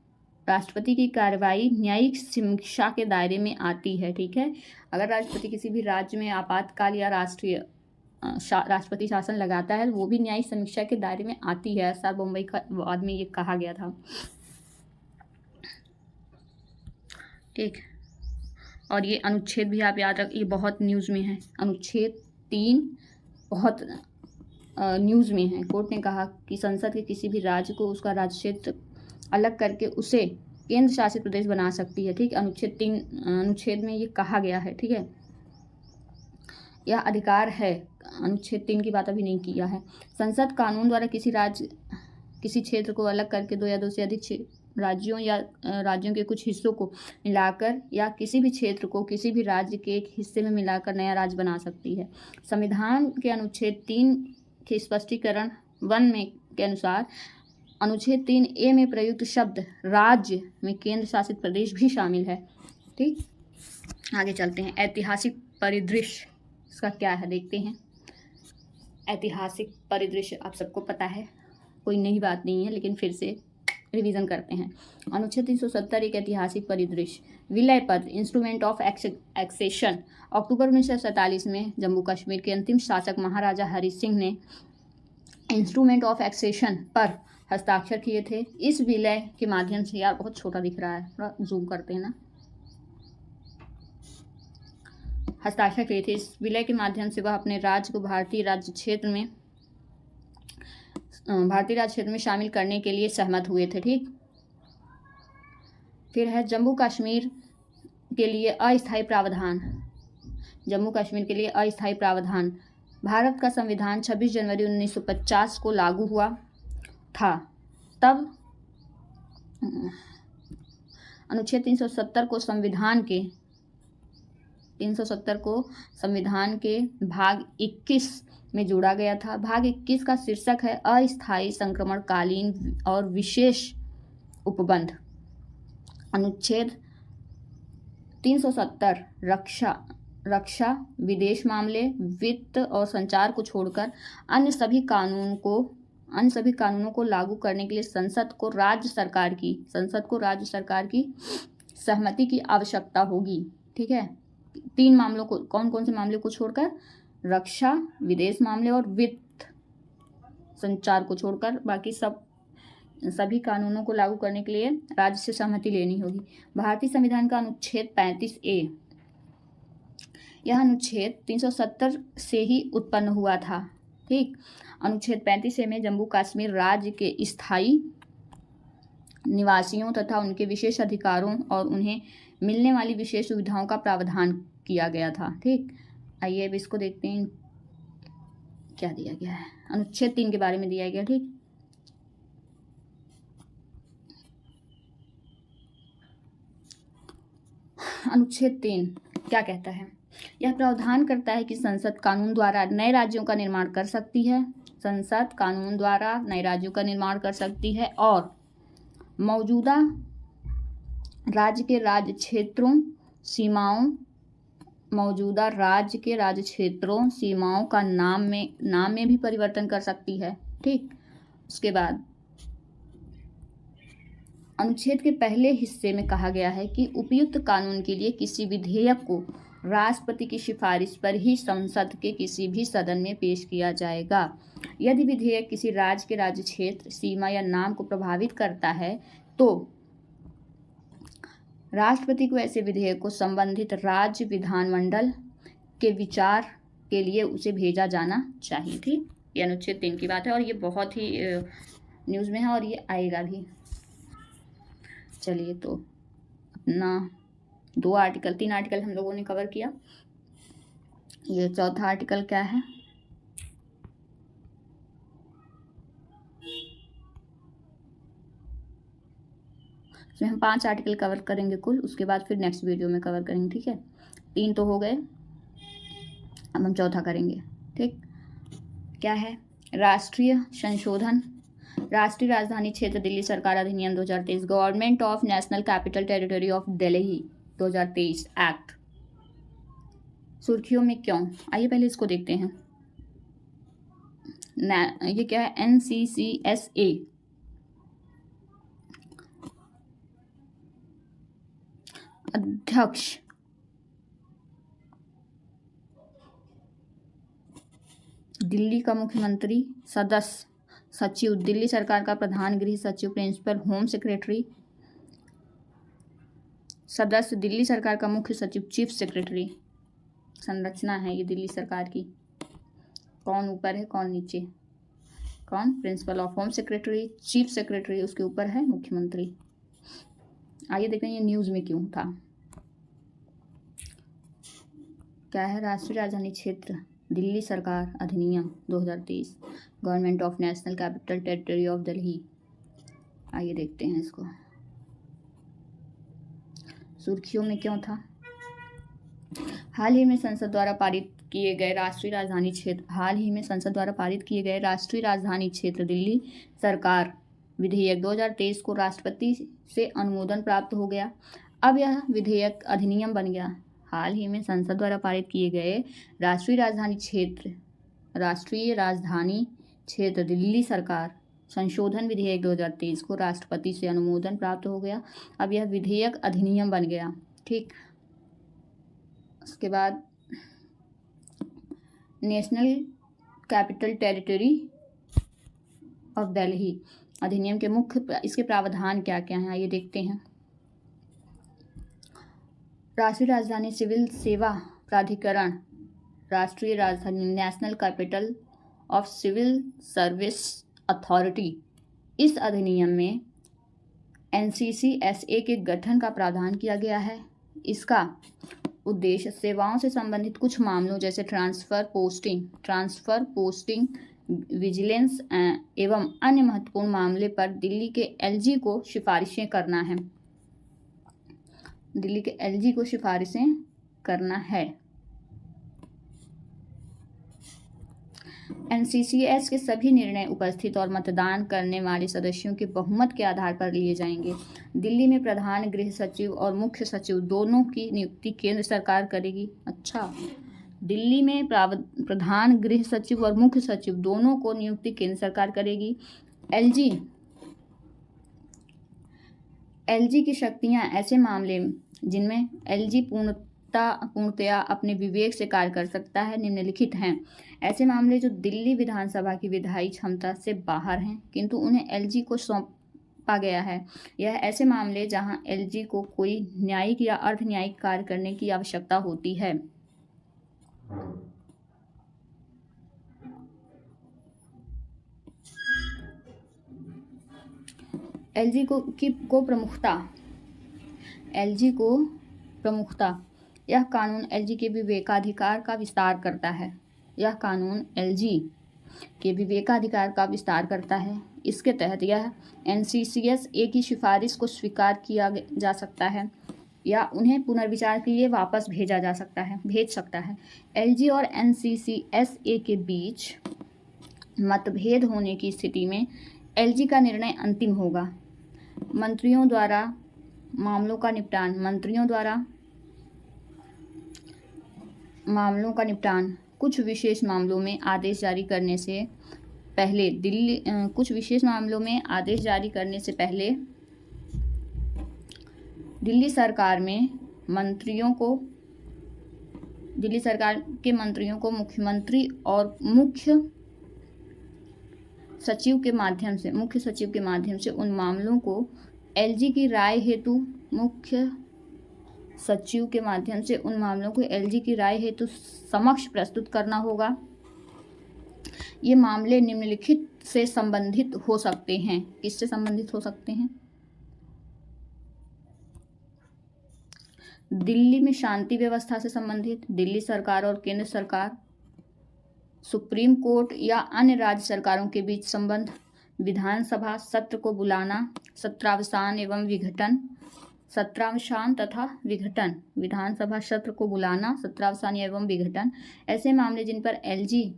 राष्ट्रपति की कार्रवाई न्यायिक समीक्षा के दायरे में आती है। ठीक है, अगर राष्ट्रपति किसी भी राज्य में आपातकाल या राष्ट्रपति शासन लगाता है वो भी न्यायिक समीक्षा के दायरे में आती है। SR बोम्मई का बाद में ये कहा गया था। ठीक, और ये अनुच्छेद भी आप याद रख, ये बहुत न्यूज़ में है। अनुच्छेद 3 बहुत न्यूज़ में है। कोर्ट ने कहा कि संसद के किसी भी राज्य को उसका राज्य क्षेत्र अलग करके उसे केंद्र शासित प्रदेश बना सकती है। ठीक, अनुच्छेद में ये कहा गया है। ठीक है, यह अधिकार है। अनुच्छेद 3 की बात अभी नहीं किया है। संसद कानून द्वारा किसी क्षेत्र को अलग करके 2 या 2 से अधिक राज्यों या राज्यों के कुछ हिस्सों को मिलाकर या किसी भी क्षेत्र को किसी भी राज्य के एक हिस्से में मिलाकर नया राज्य बना सकती है। संविधान के अनुच्छेद 3 के स्पष्टीकरण 1 में के अनुसार अनुच्छेद 3A में प्रयुक्त शब्द राज्य में केंद्र शासित प्रदेश भी शामिल है। ठीक, आगे चलते हैं। ऐतिहासिक परिदृश्य इसका क्या है देखते हैं। ऐतिहासिक परिदृश्य आप सबको पता है, कोई नई बात नहीं है, लेकिन फिर से रिवीजन करते हैं। अनुच्छेद 370 एक ऐतिहासिक परिदृश्य, विलय पद इंस्ट्रूमेंट ऑफ एक्सेशन। अक्टूबर 1947 में जम्मू कश्मीर के अंतिम शासक महाराजा हरि सिंह ने इंस्ट्रूमेंट ऑफ एक्सेशन पर हस्ताक्षर किए थे। इस विलय के माध्यम से, यार बहुत छोटा दिख रहा है, थोड़ा जूम करते हैं ना, हस्ताक्षर किए थे। इस विलय के माध्यम से वह अपने राज्य को भारतीय राज्य क्षेत्र में शामिल करने के लिए सहमत हुए थे। ठीक, फिर है जम्मू कश्मीर के लिए अस्थायी प्रावधान। जम्मू कश्मीर के लिए अस्थायी प्रावधान। भारत का संविधान 26 जनवरी 1950 को लागू हुआ था। तब अनुच्छेद 370 को संविधान के भाग 21 में जोड़ा गया था। भाग 21 का शीर्षक है अस्थायी संक्रमणकालीन और विशेष उपबंध। अनुच्छेद 370 रक्षा, विदेश मामले, वित्त और संचार को छोड़कर अन्य सभी कानूनों को लागू करने के लिए संसद को राज्य सरकार की सहमति की आवश्यकता होगी। ठीक है, 3 मामलों को, कौन कौन से मामले को छोड़कर? रक्षा, विदेश मामले और वित्त संचार को छोड़कर बाकी सभी कानूनों को लागू करने के लिए राज्य से सहमति लेनी होगी। भारतीय संविधान का अनुच्छेद 35A, यह अनुच्छेद 370 से ही उत्पन्न हुआ था। ठीक, अनुच्छेद 35A में जम्मू कश्मीर राज्य के स्थायी निवासियों तथा उनके विशेष अधिकारों और उन्हें मिलने वाली विशेष सुविधाओं का प्रावधान किया गया था। ठीक, आइए अब इसको देखते हैं क्या दिया गया है। अनुच्छेद 3 के बारे में दिया गया। ठीक, अनुच्छेद 3 क्या कहता है? यह प्रावधान करता है कि संसद कानून द्वारा नए राज्यों का निर्माण कर सकती है। संसद कानून द्वारा नए राज्यों का निर्माण कर सकती है और मौजूदा राज्य के राज्य क्षेत्रों सीमाओं का नाम में भी परिवर्तन कर सकती है। ठीक, उसके बाद अनुच्छेद के पहले हिस्से में कहा गया है कि उपयुक्त कानून के लिए किसी विधेयक को राष्ट्रपति की सिफारिश पर ही संसद के किसी भी सदन में पेश किया जाएगा। यदि विधेयक किसी राज्य के राज्य क्षेत्र, सीमा या नाम को प्रभावित करता है तो राष्ट्रपति को ऐसे विधेयक को संबंधित राज्य विधानमंडल के विचार के लिए उसे भेजा जाना चाहिए। ठीक, ये अनुच्छेद 3 की बात है और ये बहुत ही न्यूज़ में है और ये आएगा भी। चलिए, तो अपना 3 आर्टिकल हम लोगों ने कवर किया। ये चौथा आर्टिकल क्या है? इसमें हम 5 आर्टिकल कवर करेंगे कुल, उसके बाद फिर नेक्स्ट वीडियो में कवर करेंगे। ठीक है, 3 तो हो गए, अब हम चौथा करेंगे। ठीक, क्या है? राष्ट्रीय संशोधन, राष्ट्रीय राजधानी क्षेत्र दिल्ली सरकार अधिनियम 2023, government of national capital territory of Delhi 2023 act. सुर्खियों में क्यों? आइए पहले इसको देखते हैं। ये क्या है? NCCSA, अध्यक्ष दिल्ली का मुख्यमंत्री, सदस्य सचिव दिल्ली सरकार का प्रधान गृह सचिव, प्रिंसिपल होम सेक्रेटरी, सदस्य दिल्ली सरकार का मुख्य सचिव, चीफ सेक्रेटरी। संरचना है ये दिल्ली सरकार की, कौन ऊपर है कौन नीचे, कौन? Principle of home secretary, chief secretary, उसके ऊपर है मुख्यमंत्री। आइए देखते हैं ये न्यूज़ में क्यों था। क्या है? राष्ट्रीय राजधानी क्षेत्र दिल्ली सरकार अधिनियम 2023, government of national capital territory of Delhi. आइए देखते हैं इसको। सुर्खियों में क्यों था? हाल ही में संसद द्वारा पारित किए गए राष्ट्रीय राजधानी क्षेत्र दिल्ली सरकार विधेयक 2023 को राष्ट्रपति से अनुमोदन प्राप्त हो गया। अब यह विधेयक अधिनियम बन गया। हाल ही में संसद द्वारा पारित किए गए राष्ट्रीय राजधानी क्षेत्र दिल्ली सरकार संशोधन विधेयक 2023 को राष्ट्रपति से अनुमोदन प्राप्त हो गया। अब यह विधेयक अधिनियम बन गया। ठीक, उसके बाद national capital territory of Delhi अधिनियम के मुख्य इसके प्रावधान क्या क्या हैं, आइए देखते हैं। राष्ट्रीय राजधानी सिविल सेवा प्राधिकरण, राष्ट्रीय राजधानी national capital of civil service authority, इस अधिनियम में NCCSA के गठन का प्रावधान किया गया है। इसका उद्देश्य सेवाओं से संबंधित कुछ मामलों जैसे ट्रांसफ़र पोस्टिंग, विजिलेंस एवं अन्य महत्वपूर्ण मामले पर दिल्ली के LG को सिफारिशें करना है। दिल्ली के LG को सिफारिशें करना है। NCCS के सभी निर्णय उपस्थित और मतदान करने वाले सदस्यों के बहुमत के आधार पर लिए जाएंगे। दिल्ली में प्रधान गृह सचिव और मुख्य सचिव दोनों की नियुक्ति केंद्र सरकार करेगी। अच्छा, दिल्ली में प्रधान गृह सचिव और मुख्य सचिव दोनों को नियुक्ति केंद्र सरकार करेगी। LG की शक्तियां ऐसे मामले जिनमें LG पूर्णतया अपने विवेक से कार्य कर सकता है निम्नलिखित हैं। ऐसे मामले जो दिल्ली विधानसभा की विधायी क्षमता से बाहर हैं किंतु उन्हें LG को सौंपा गया है। यह ऐसे मामले जहां LG को कोई न्यायिक या अर्ध न्यायिक कार्य करने की आवश्यकता होती है। LG को प्रमुखता यह कानून LG के विवेकाधिकार का विस्तार करता है। इसके तहत यह NCCSA की सिफारिश को स्वीकार किया जा सकता है या उन्हें पुनर्विचार के लिए वापस भेज सकता है। LG और NCCSA के बीच मतभेद होने की स्थिति में LG का निर्णय अंतिम होगा। मंत्रियों द्वारा मामलों कुछ विशेष मामलों में आदेश जारी करने से पहले दिल्ली सरकार के मंत्रियों को मुख्यमंत्री और मुख्य सचिव के माध्यम से उन मामलों को LG की राय हेतु समक्ष प्रस्तुत करना होगा। ये मामले निम्नलिखित से संबंधित हो सकते हैं। किससे संबंधित हो सकते हैं? दिल्ली में शांति व्यवस्था से संबंधित, दिल्ली सरकार और केंद्र सरकार, सुप्रीम कोर्ट या अन्य राज्य सरकारों के बीच संबंध, विधानसभा सत्र को बुलाना, सत्रावसान तथा विघटन, विधानसभा सत्र को बुलाना, सत्रावसान एवं विघटन, ऐसे मामले जिन पर LG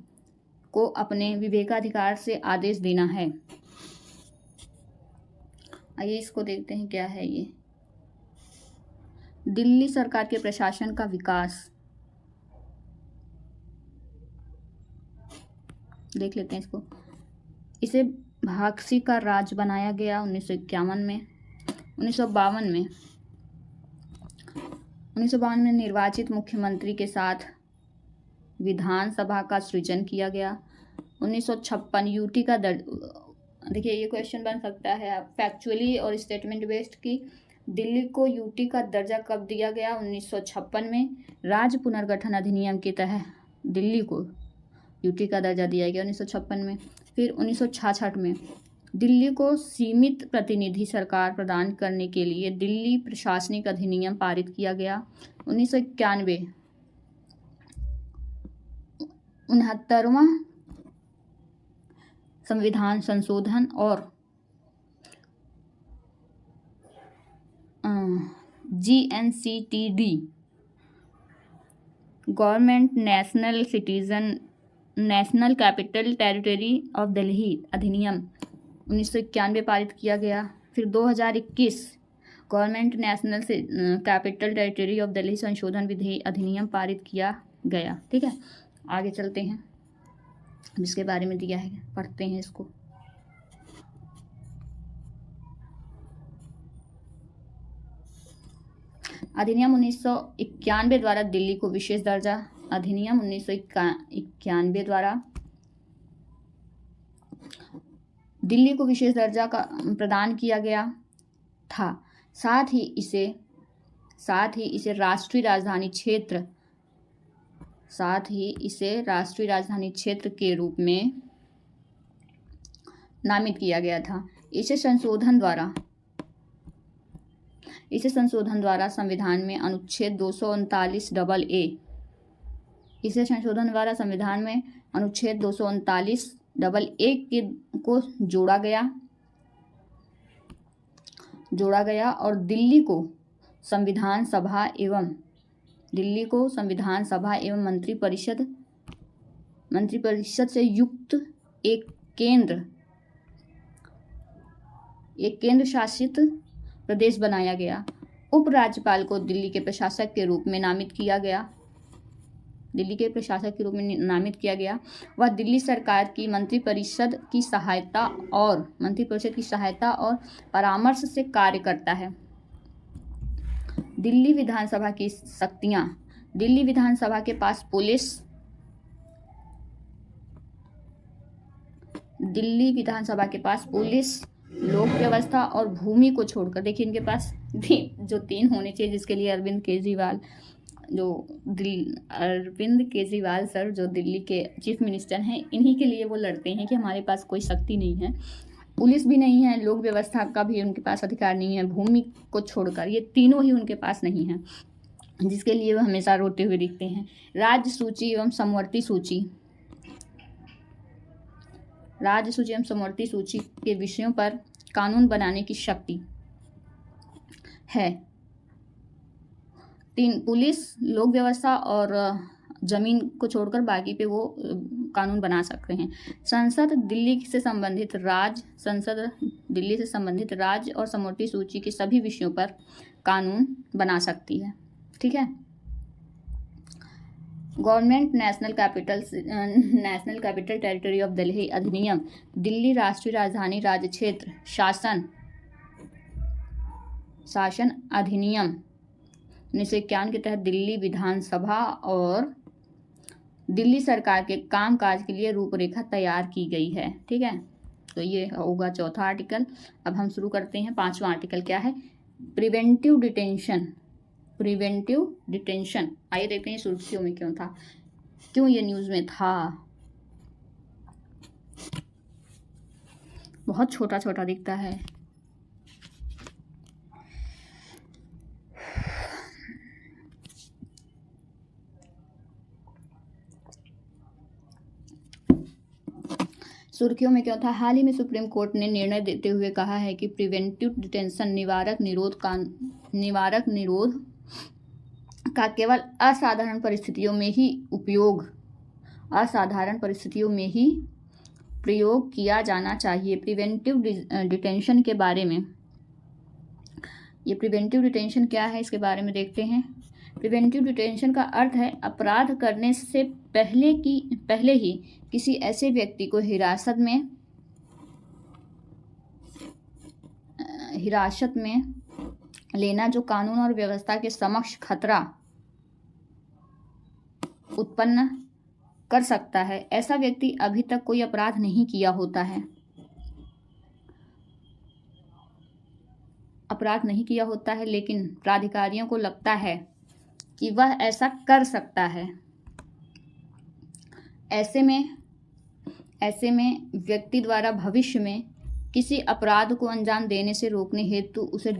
को अपने विवेकाधिकार से आदेश देना है। आइए इसको देखते हैं क्या है ये। दिल्ली सरकार के प्रशासन का विकास, देख लेते हैं इसको। इसे भागसी का राज्य बनाया गया 1951 में। 1952 में निर्वाचित मुख्यमंत्री के साथ विधानसभा का सृजन किया गया। 1956 यूटी का देखिए ये क्वेश्चन बन सकता है फैक्चुअली और स्टेटमेंट बेस्ड की दिल्ली को यूटी का दर्जा कब दिया गया? 1956 में राज्य पुनर्गठन अधिनियम के तहत दिल्ली को यूटी का दर्जा दिया गया 1956 में। फिर 1966 में दिल्ली को सीमित प्रतिनिधि सरकार प्रदान करने के लिए दिल्ली प्रशासनिक अधिनियम पारित किया गया। 1991 69वां संविधान संशोधन और GNCTD government national capital territory of Delhi अधिनियम 1991 पारित किया गया। फिर 2021 government national capital territory of Delhi संशोधन अधिनियम पारित किया गया। ठीक है, आगे चलते हैं। इसके बारे में दिया है, पढ़ते हैं इसको। अधिनियम 1991 द्वारा दिल्ली को विशेष दर्जा, अधिनियम 1991 द्वारा दिल्ली को विशेष दर्जा का प्रदान किया गया था। साथ ही इसे राष्ट्रीय राजधानी क्षेत्र के रूप में नामित किया गया था। इसे संशोधन द्वारा संविधान में अनुच्छेद 239 AA को जोड़ा गया और दिल्ली को संविधान सभा एवं मंत्रिपरिषद से युक्त एक केंद्र शासित प्रदेश बनाया गया। उपराज्यपाल को दिल्ली के प्रशासक के रूप में नामित किया गया। वह दिल्ली सरकार की मंत्रिपरिषद की सहायता और परामर्श से कार्य करता है। दिल्ली विधानसभा की शक्तियां। दिल्ली विधानसभा के पास पुलिस, लोक व्यवस्था और भूमि को छोड़कर, देखिए इनके पास जो 3 होने चाहिए, जिसके लिए अरविंद केजरीवाल सर जो दिल्ली के चीफ मिनिस्टर हैं, इन्हीं के लिए वो लड़ते हैं कि हमारे पास कोई शक्ति नहीं है, पुलिस भी नहीं है, लोक व्यवस्था का भी उनके पास अधिकार नहीं है, भूमि को छोड़कर ये तीनों ही उनके पास नहीं है, जिसके लिए वो हमेशा रोते हुए दिखते हैं। राज्य सूची एवं समवर्ती सूची के विषयों पर कानून बनाने की शक्ति है। 3 पुलिस, लोक व्यवस्था और जमीन को छोड़कर बाकी पे वो कानून बना सकते हैं। संसद दिल्ली से संबंधित राज्य और समवर्ती सूची के सभी विषयों पर कानून बना सकती है। ठीक है। Government national capital territory of Delhi अधिनियम, दिल्ली राष्ट्रीय राजधानी राज्य क्षेत्र शासन अधिनियम 1991 के तहत दिल्ली विधानसभा और दिल्ली सरकार के कामकाज के लिए रूपरेखा तैयार की गई है। ठीक है, तो ये होगा चौथा आर्टिकल। अब हम शुरू करते हैं। 5वां आर्टिकल क्या है? Preventive detention. आइए देखते हैं सुर्खियों में क्यों था, क्यों ये न्यूज़ में था। बहुत छोटा छोटा दिखता है। सुर्खियों में क्यों था? हाल ही में सुप्रीम कोर्ट ने निर्णय देते हुए कहा है कि प्रिवेंटिव डिटेंशन निवारक निरोध का केवल असाधारण परिस्थितियों में ही प्रयोग किया जाना चाहिए। प्रिवेंटिव डिटेंशन के बारे में, ये प्रिवेंटिव डिटेंशन क्या है इसके बारे में देखते हैं। प्रिवेंटिव डिटेंशन का अर्थ है अपराध करने से पहले ही किसी ऐसे व्यक्ति को हिरासत में लेना जो कानून और व्यवस्था के समक्ष खतरा उत्पन्न कर सकता है। ऐसा व्यक्ति अभी तक कोई अपराध नहीं किया होता है, लेकिन प्राधिकारियों को लगता है कि वह ऐसा कर सकता है। ऐसे में व्यक्ति द्वारा भविष्य में किसी अपराध को अंजाम देने से रोकने हेतु उसे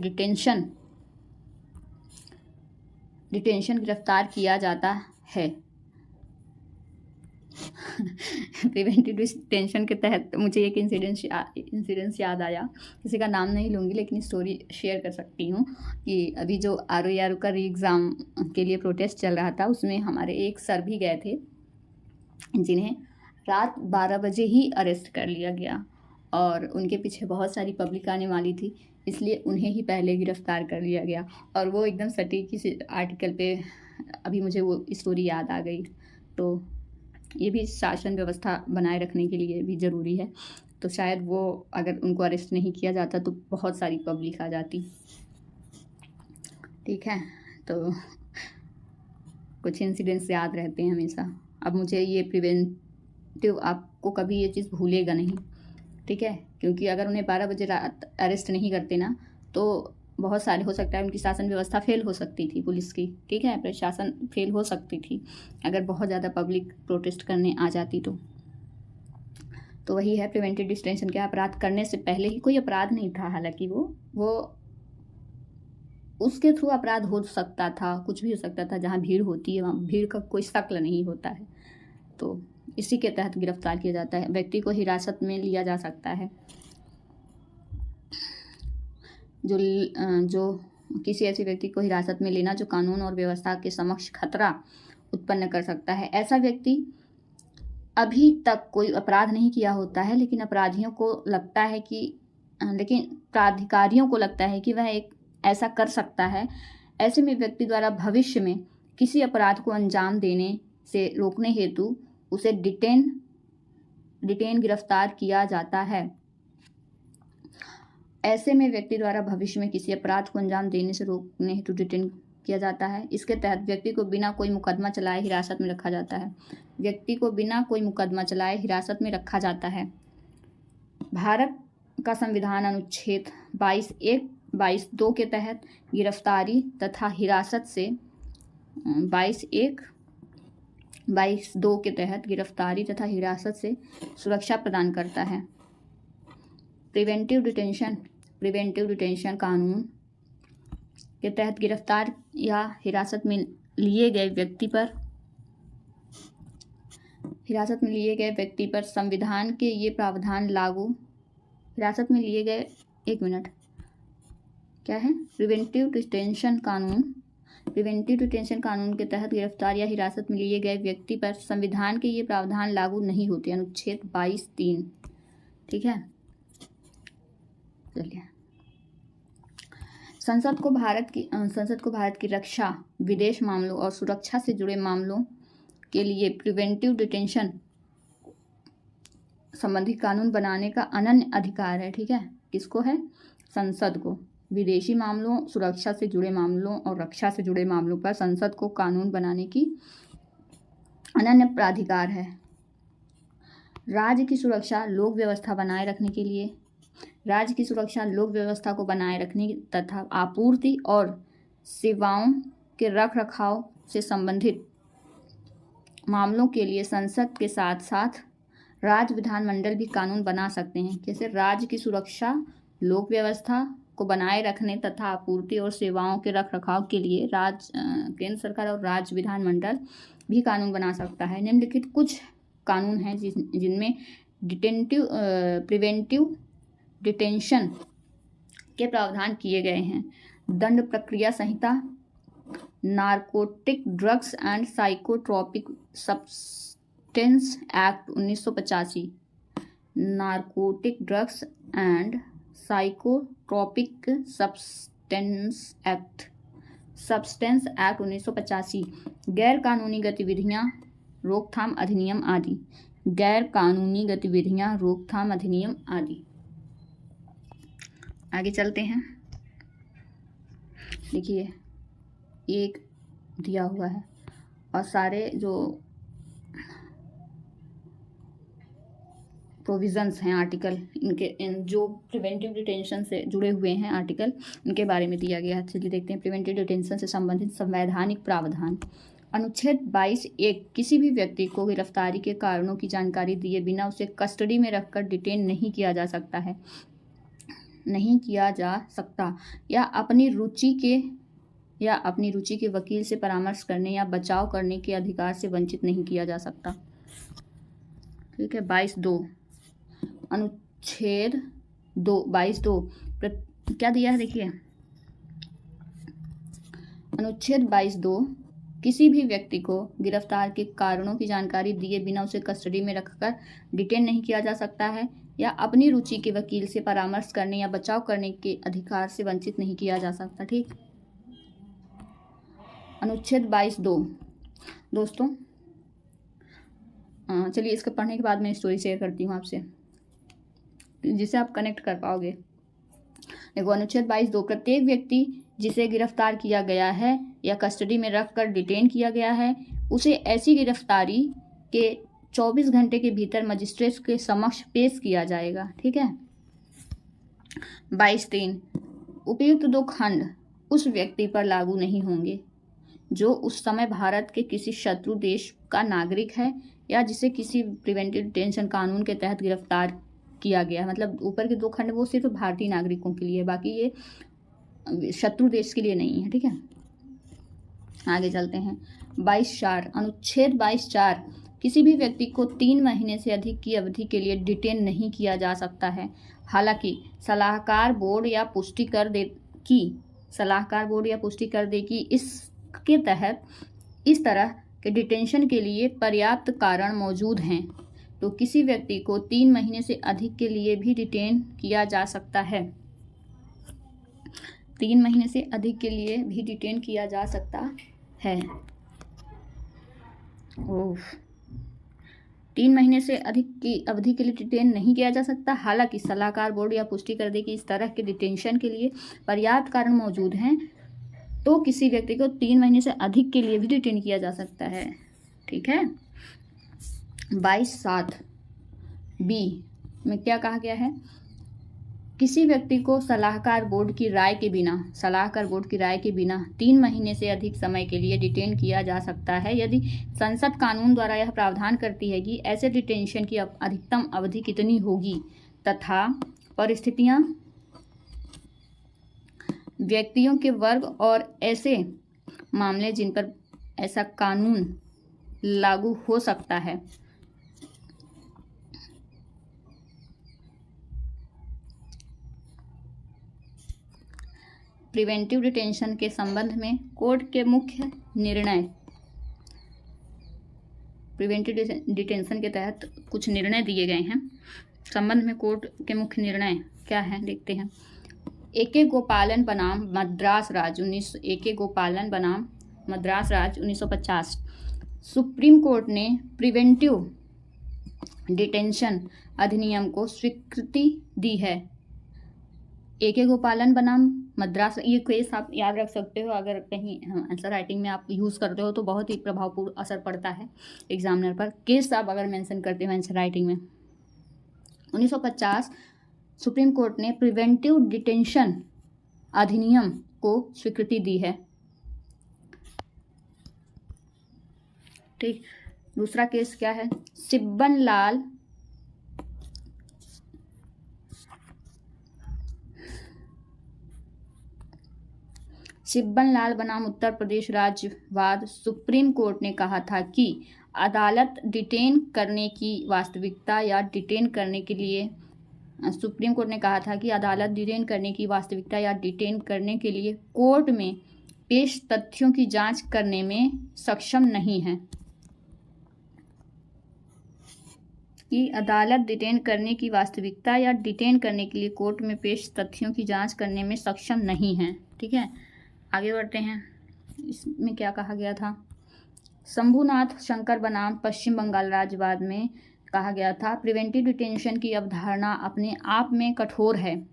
डिटेंशन गिरफ्तार किया जाता है। प्रिवेंटिव डिटेंशन के तहत मुझे एक इंसिडेंस याद आया। किसी का नाम नहीं लूँगी, लेकिन स्टोरी शेयर कर सकती हूँ कि अभी जो ROAR का री एग्ज़ाम के लिए प्रोटेस्ट चल रहा था, उसमें हमारे एक सर भी गए थे, जिन्हें रात 12 बजे ही अरेस्ट कर लिया गया और उनके पीछे बहुत सारी पब्लिक आने वाली थी, इसलिए उन्हें ही पहले गिरफ्तार कर लिया गया। और वो एकदम सटीक किसी आर्टिकल पे अभी मुझे वो स्टोरी याद आ गई। तो ये भी शासन व्यवस्था बनाए रखने के लिए भी ज़रूरी है। तो शायद वो अगर उनको अरेस्ट नहीं किया जाता तो बहुत सारी पब्लिक आ जाती। ठीक है, तो कुछ इंसिडेंट्स याद रहते हैं हमेशा। अब मुझे ये प्रिवेंटिव, आपको कभी ये चीज़ भूलेगा नहीं, ठीक है, क्योंकि अगर उन्हें 12 बजे रात अरेस्ट नहीं करते ना तो बहुत सारे, हो सकता है उनकी शासन व्यवस्था फेल हो सकती थी, पुलिस की, ठीक है, प्रशासन फेल हो सकती थी अगर बहुत ज़्यादा पब्लिक प्रोटेस्ट करने आ जाती तो वही है प्रिवेंटिव डिटेंशन। क्या अपराध करने से पहले ही, कोई अपराध नहीं था हालांकि वो उसके थ्रू अपराध हो सकता था, कुछ भी हो सकता था, जहाँ भीड़ होती है वहाँ भीड़ का कोई शक्ल नहीं होता है, तो इसी के तहत गिरफ्तार किया जाता है। व्यक्ति को हिरासत में लिया जा सकता है जो किसी ऐसे व्यक्ति को हिरासत में लेना जो कानून और व्यवस्था के समक्ष खतरा उत्पन्न कर सकता है। ऐसा व्यक्ति अभी तक कोई अपराध नहीं किया होता है, लेकिन प्राधिकारियों को लगता है कि वह एक ऐसा कर सकता है। ऐसे में व्यक्ति द्वारा भविष्य में किसी अपराध को अंजाम देने से रोकने हेतु उसे डिटेन गिरफ्तार किया जाता है। ऐसे में व्यक्ति द्वारा भविष्य में किसी अपराध को अंजाम देने से रोकने हेतु डिटेन किया जाता है। इसके तहत व्यक्ति को बिना कोई मुकदमा चलाए हिरासत में रखा जाता है। व्यक्ति को बिना कोई मुकदमा चलाए हिरासत में रखा जाता है। भारत का संविधान अनुच्छेद 22(1) के तहत गिरफ्तारी तथा हिरासत से 22(2) के तहत गिरफ्तारी तथा हिरासत से सुरक्षा प्रदान करता है। प्रिवेंटिव डिटेंशन कानून के तहत गिरफ्तार या हिरासत में लिए गए व्यक्ति पर संविधान के ये प्रावधान लागू, हिरासत में लिए गए, एक मिनट, क्या है, प्रिवेंटिव डिटेंशन कानून के तहत गिरफ्तार या हिरासत में लिए गए व्यक्ति पर संविधान के ये प्रावधान लागू नहीं होते। अनुच्छेद 22(3), ठीक है। चलिए, संसद को भारत की रक्षा, विदेश मामलों और सुरक्षा से जुड़े मामलों के लिए प्रिवेंटिव डिटेंशन संबंधी कानून बनाने का अनन्य अधिकार है, ठीक है। किसको है? संसद को। विदेशी मामलों, सुरक्षा से जुड़े मामलों और रक्षा से जुड़े मामलों पर संसद को कानून बनाने की अनन्य प्राधिकार है। राज्य की सुरक्षा, लोक व्यवस्था को बनाए रखने तथा आपूर्ति और सेवाओं के रखरखाव से संबंधित मामलों के लिए संसद के साथ साथ राज्य विधानमंडल भी कानून बना सकते हैं। जैसे राज्य की सुरक्षा, लोक व्यवस्था को बनाए रखने तथा आपूर्ति और सेवाओं के रखरखाव के लिए केंद्र सरकार और राज्य विधानमंडल भी कानून बना सकता है। निम्नलिखित कुछ कानून हैं जिनमें प्रिवेंटिव डिटेंशन के प्रावधान किए गए हैं। दंड प्रक्रिया संहिता, narcotic drugs and psychotropic substance act 1985, narcotic drugs and psychotropic substance act 1985, गैर कानूनी गतिविधियां रोकथाम अधिनियम आदि। आगे चलते हैं। देखिए, एक दिया हुआ है और सारे जो प्रोविजंस हैं, आर्टिकल, जो प्रिवेंटिव डिटेंशन से जुड़े हुए हैं आर्टिकल, इनके बारे में दिया गया है। चलिए देखते हैं। प्रिवेंटिव डिटेंशन से संबंधित संवैधानिक प्रावधान। अनुच्छेद 22(1) किसी भी व्यक्ति को गिरफ्तारी के कारणों की जानकारी दिए बिना उसे कस्टडी में रखकर डिटेन नहीं किया जा सकता या अपनी रुचि के वकील से परामर्श करने या बचाव करने के अधिकार से वंचित नहीं किया जा सकता, ठीक है। 22(2) अनुच्छेद 22(2) क्या दिया है, देखिए। अनुच्छेद 22(2) किसी भी व्यक्ति को गिरफ्तार के कारणों की जानकारी दिए बिना उसे कस्टडी में रखकर डिटेन नहीं किया जा सकता है या अपनी रुचि के वकील से परामर्श करने या बचाव करने के अधिकार से वंचित नहीं किया जा सकता, ठीक। अनुच्छेद 22(2) दोस्तों, चलिए इसको पढ़ने के बाद मैं स्टोरी शेयर करती हूँ आपसे, जिससे आप कनेक्ट कर पाओगे। देखो अनुच्छेद 22(2) प्रत्येक व्यक्ति जिसे गिरफ्तार किया गया है या कस्टडी में रखकर डिटेन किया गया है उसे ऐसी गिरफ्तारी के 24 घंटे के भीतर मजिस्ट्रेट के समक्ष पेश किया जाएगा। ठीक है। 22(3) उपयुक्त 2 खंड उस व्यक्ति पर लागू नहीं होंगे जो उस समय भारत के किसी शत्रु देश का नागरिक है या जिसे किसी प्रिवेंटिव डिटेंशन कानून के तहत गिरफ्तार किया गया। मतलब ऊपर के 2 खंड वो सिर्फ भारतीय नागरिकों के लिए, बाकी ये शत्रु देश के लिए नहीं है। ठीक है, आगे चलते हैं। 22(4) अनुच्छेद 22(4) किसी भी व्यक्ति को 3 महीने से अधिक की अवधि के लिए डिटेन नहीं किया जा सकता है। हालांकि सलाहकार बोर्ड या पुष्टि कर दे कि इसके तहत इस तरह के डिटेंशन के लिए पर्याप्त कारण मौजूद हैं तो किसी व्यक्ति को 3 महीने से अधिक के लिए भी डिटेन किया जा सकता है। 3 महीने से अधिक के लिए भी डिटेन किया जा सकता है। 3 महीने से अधिक की अवधि के लिए डिटेन नहीं किया जा सकता, हालांकि सलाहकार बोर्ड या पुष्टि कर दे कि इस तरह के डिटेंशन के लिए पर्याप्त कारण मौजूद हैं तो किसी व्यक्ति को 3 महीने से अधिक के लिए भी डिटेन किया जा सकता है। ठीक है। 22(7) बी में क्या कहा गया है? किसी व्यक्ति को सलाहकार बोर्ड की राय के बिना 3 महीने से अधिक समय के लिए डिटेन किया जा सकता है यदि संसद कानून द्वारा यह प्रावधान करती है कि ऐसे डिटेंशन की अधिकतम अवधि कितनी होगी तथा परिस्थितियां, व्यक्तियों के वर्ग और ऐसे मामले जिन पर ऐसा कानून लागू हो सकता है। प्रिवेंटिव डिटेंशन के संबंध में कोर्ट के मुख्य निर्णय, प्रिवेंटिव डिटेंशन के तहत कुछ निर्णय दिए गए हैं। संबंध में कोर्ट के मुख्य निर्णय क्या है देखते हैं। ए.के. गोपालन बनाम मद्रास राज्य 1950। सुप्रीम कोर्ट ने प्रिवेंटिव डिटेंशन अधिनियम को स्वीकृति दी है। ए.के. गोपालन बनाम मद्रास, ये केस आप याद रख सकते हो, अगर कहीं आंसर राइटिंग में आप यूज़ करते हो तो बहुत ही प्रभावपूर्ण असर पड़ता है एग्जामिनर पर। केस आप अगर मेंशन करते हो आंसर राइटिंग में। 1950 सुप्रीम कोर्ट ने प्रिवेंटिव डिटेंशन अधिनियम को स्वीकृति दी है। ठीक, दूसरा केस क्या है? सिब्बन लाल बनाम उत्तर प्रदेश राज्यवाद। सुप्रीम कोर्ट ने कहा था कि अदालत डिटेन करने की वास्तविकता या डिटेन करने के लिए कोर्ट में पेश तथ्यों की जांच करने में सक्षम नहीं है। कि अदालत डिटेन करने की वास्तविकता या डिटेन करने के लिए कोर्ट में पेश तथ्यों की जांच करने में सक्षम नहीं है। ठीक है, आगे बढ़ते हैं। इसमें क्या कहा गया था? शंभुनाथ शंकर बनाम पश्चिम बंगाल राज्यवाद में कहा गया था प्रिवेंटिव डिटेंशन की अवधारणा अपने आप में कठोर है,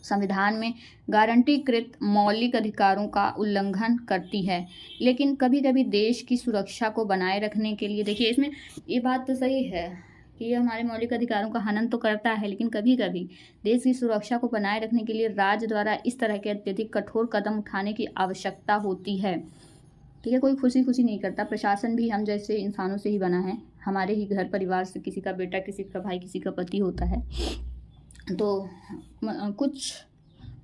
संविधान में गारंटीकृत मौलिक अधिकारों का उल्लंघन करती है, लेकिन कभी कभी देश की सुरक्षा को बनाए रखने के लिए, देखिए इसमें ये बात तो सही है कि ये हमारे मौलिक अधिकारों का हनन तो करता है, लेकिन कभी कभी देश की सुरक्षा को बनाए रखने के लिए राज्य द्वारा इस तरह के अत्यधिक कठोर कदम उठाने की आवश्यकता होती है। ठीक है, कोई खुशी नहीं करता। प्रशासन भी हम जैसे इंसानों से ही बना है, हमारे ही घर परिवार से किसी का बेटा, किसी का भाई, किसी का पति होता है, तो कुछ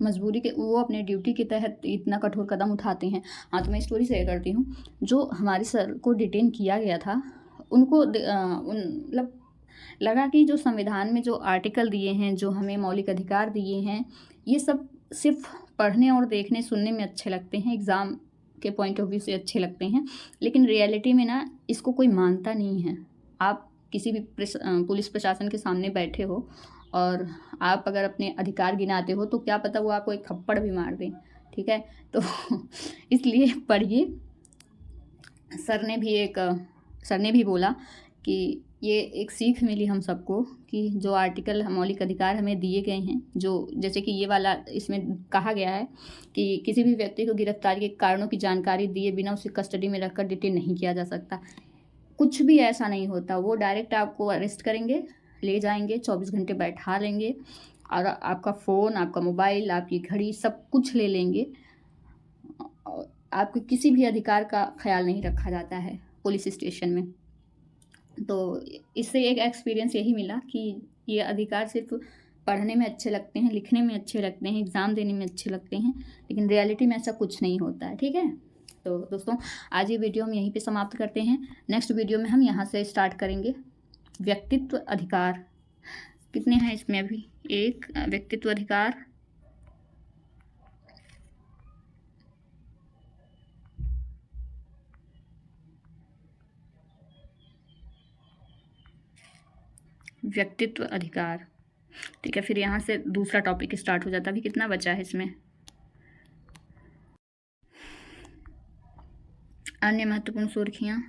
मजबूरी के वो अपने ड्यूटी के तहत इतना कठोर कदम उठाते हैं। हाँ, तो मैं स्टोरी शेयर करती हूँ। जो हमारे सर को डिटेन किया गया था उनको मतलब लगा कि जो संविधान में जो आर्टिकल दिए हैं, जो हमें मौलिक अधिकार दिए हैं, ये सब सिर्फ पढ़ने और देखने सुनने में अच्छे लगते हैं, एग्ज़ाम के पॉइंट ऑफ व्यू से अच्छे लगते हैं, लेकिन रियलिटी में ना इसको कोई मानता नहीं है। आप किसी भी पुलिस प्रशासन के सामने बैठे हो और आप अगर अपने अधिकार गिनाते हो तो क्या पता वो आपको एक थप्पड़ भी मार दें। ठीक है, तो इसलिए पढ़िए। सर ने भी बोला कि ये एक सीख मिली हम सबको कि जो आर्टिकल मौलिक अधिकार हमें दिए गए हैं, जो जैसे कि ये वाला इसमें कहा गया है कि किसी भी व्यक्ति को गिरफ्तारी के कारणों की जानकारी दिए बिना उसे कस्टडी में रखकर डिटेन नहीं किया जा सकता। कुछ भी ऐसा नहीं होता, वो डायरेक्ट आपको अरेस्ट करेंगे, ले जाएंगे, 24 घंटे बैठा लेंगे और आपका फ़ोन, आपका मोबाइल, आपकी घड़ी सब कुछ ले लेंगे। आपके किसी भी अधिकार का ख्याल नहीं रखा जाता है पुलिस स्टेशन में। तो इससे एक एक्सपीरियंस यही मिला कि ये अधिकार सिर्फ पढ़ने में अच्छे लगते हैं, लिखने में अच्छे लगते हैं, एग्ज़ाम देने में अच्छे लगते हैं, लेकिन रियलिटी में ऐसा कुछ नहीं होता है। ठीक है, तो दोस्तों आज ये वीडियो हम यहीं पे समाप्त करते हैं। नेक्स्ट वीडियो में हम यहाँ से स्टार्ट करेंगे। व्यक्तित्व अधिकार कितने हैं इसमें? अभी एक व्यक्तित्व अधिकार, व्यक्तित्व अधिकार, ठीक है। फिर यहाँ से दूसरा टॉपिक स्टार्ट हो जाता है। अभी कितना बचा है इसमें? अन्य महत्वपूर्ण सुर्खियाँ,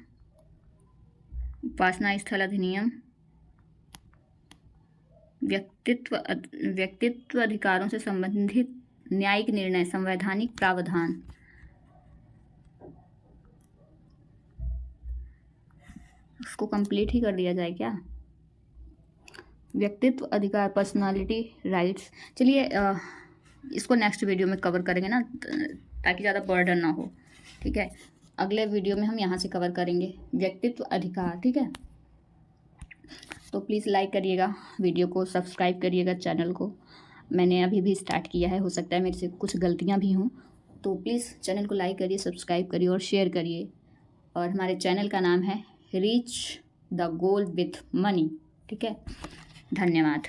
उपासना स्थल अधिनियम, व्यक्तित्व अधिकारों से संबंधित न्यायिक निर्णय, संवैधानिक प्रावधान। उसको कंप्लीट ही कर दिया जाए क्या? व्यक्तित्व अधिकार, पर्सनालिटी राइट्स। चलिए इसको नेक्स्ट वीडियो में कवर करेंगे ना, ताकि ज़्यादा बर्डन ना हो। ठीक है, अगले वीडियो में हम यहाँ से कवर करेंगे व्यक्तित्व अधिकार। ठीक है, तो प्लीज़ लाइक करिएगा वीडियो को, सब्सक्राइब करिएगा चैनल को। मैंने अभी भी स्टार्ट किया है, हो सकता है मेरे से कुछ गलतियाँ भी हों, तो प्लीज़ चैनल को लाइक करिए, सब्सक्राइब करिए और शेयर करिए। और हमारे चैनल का नाम है reach the goal with money. ठीक है, धन्यवाद।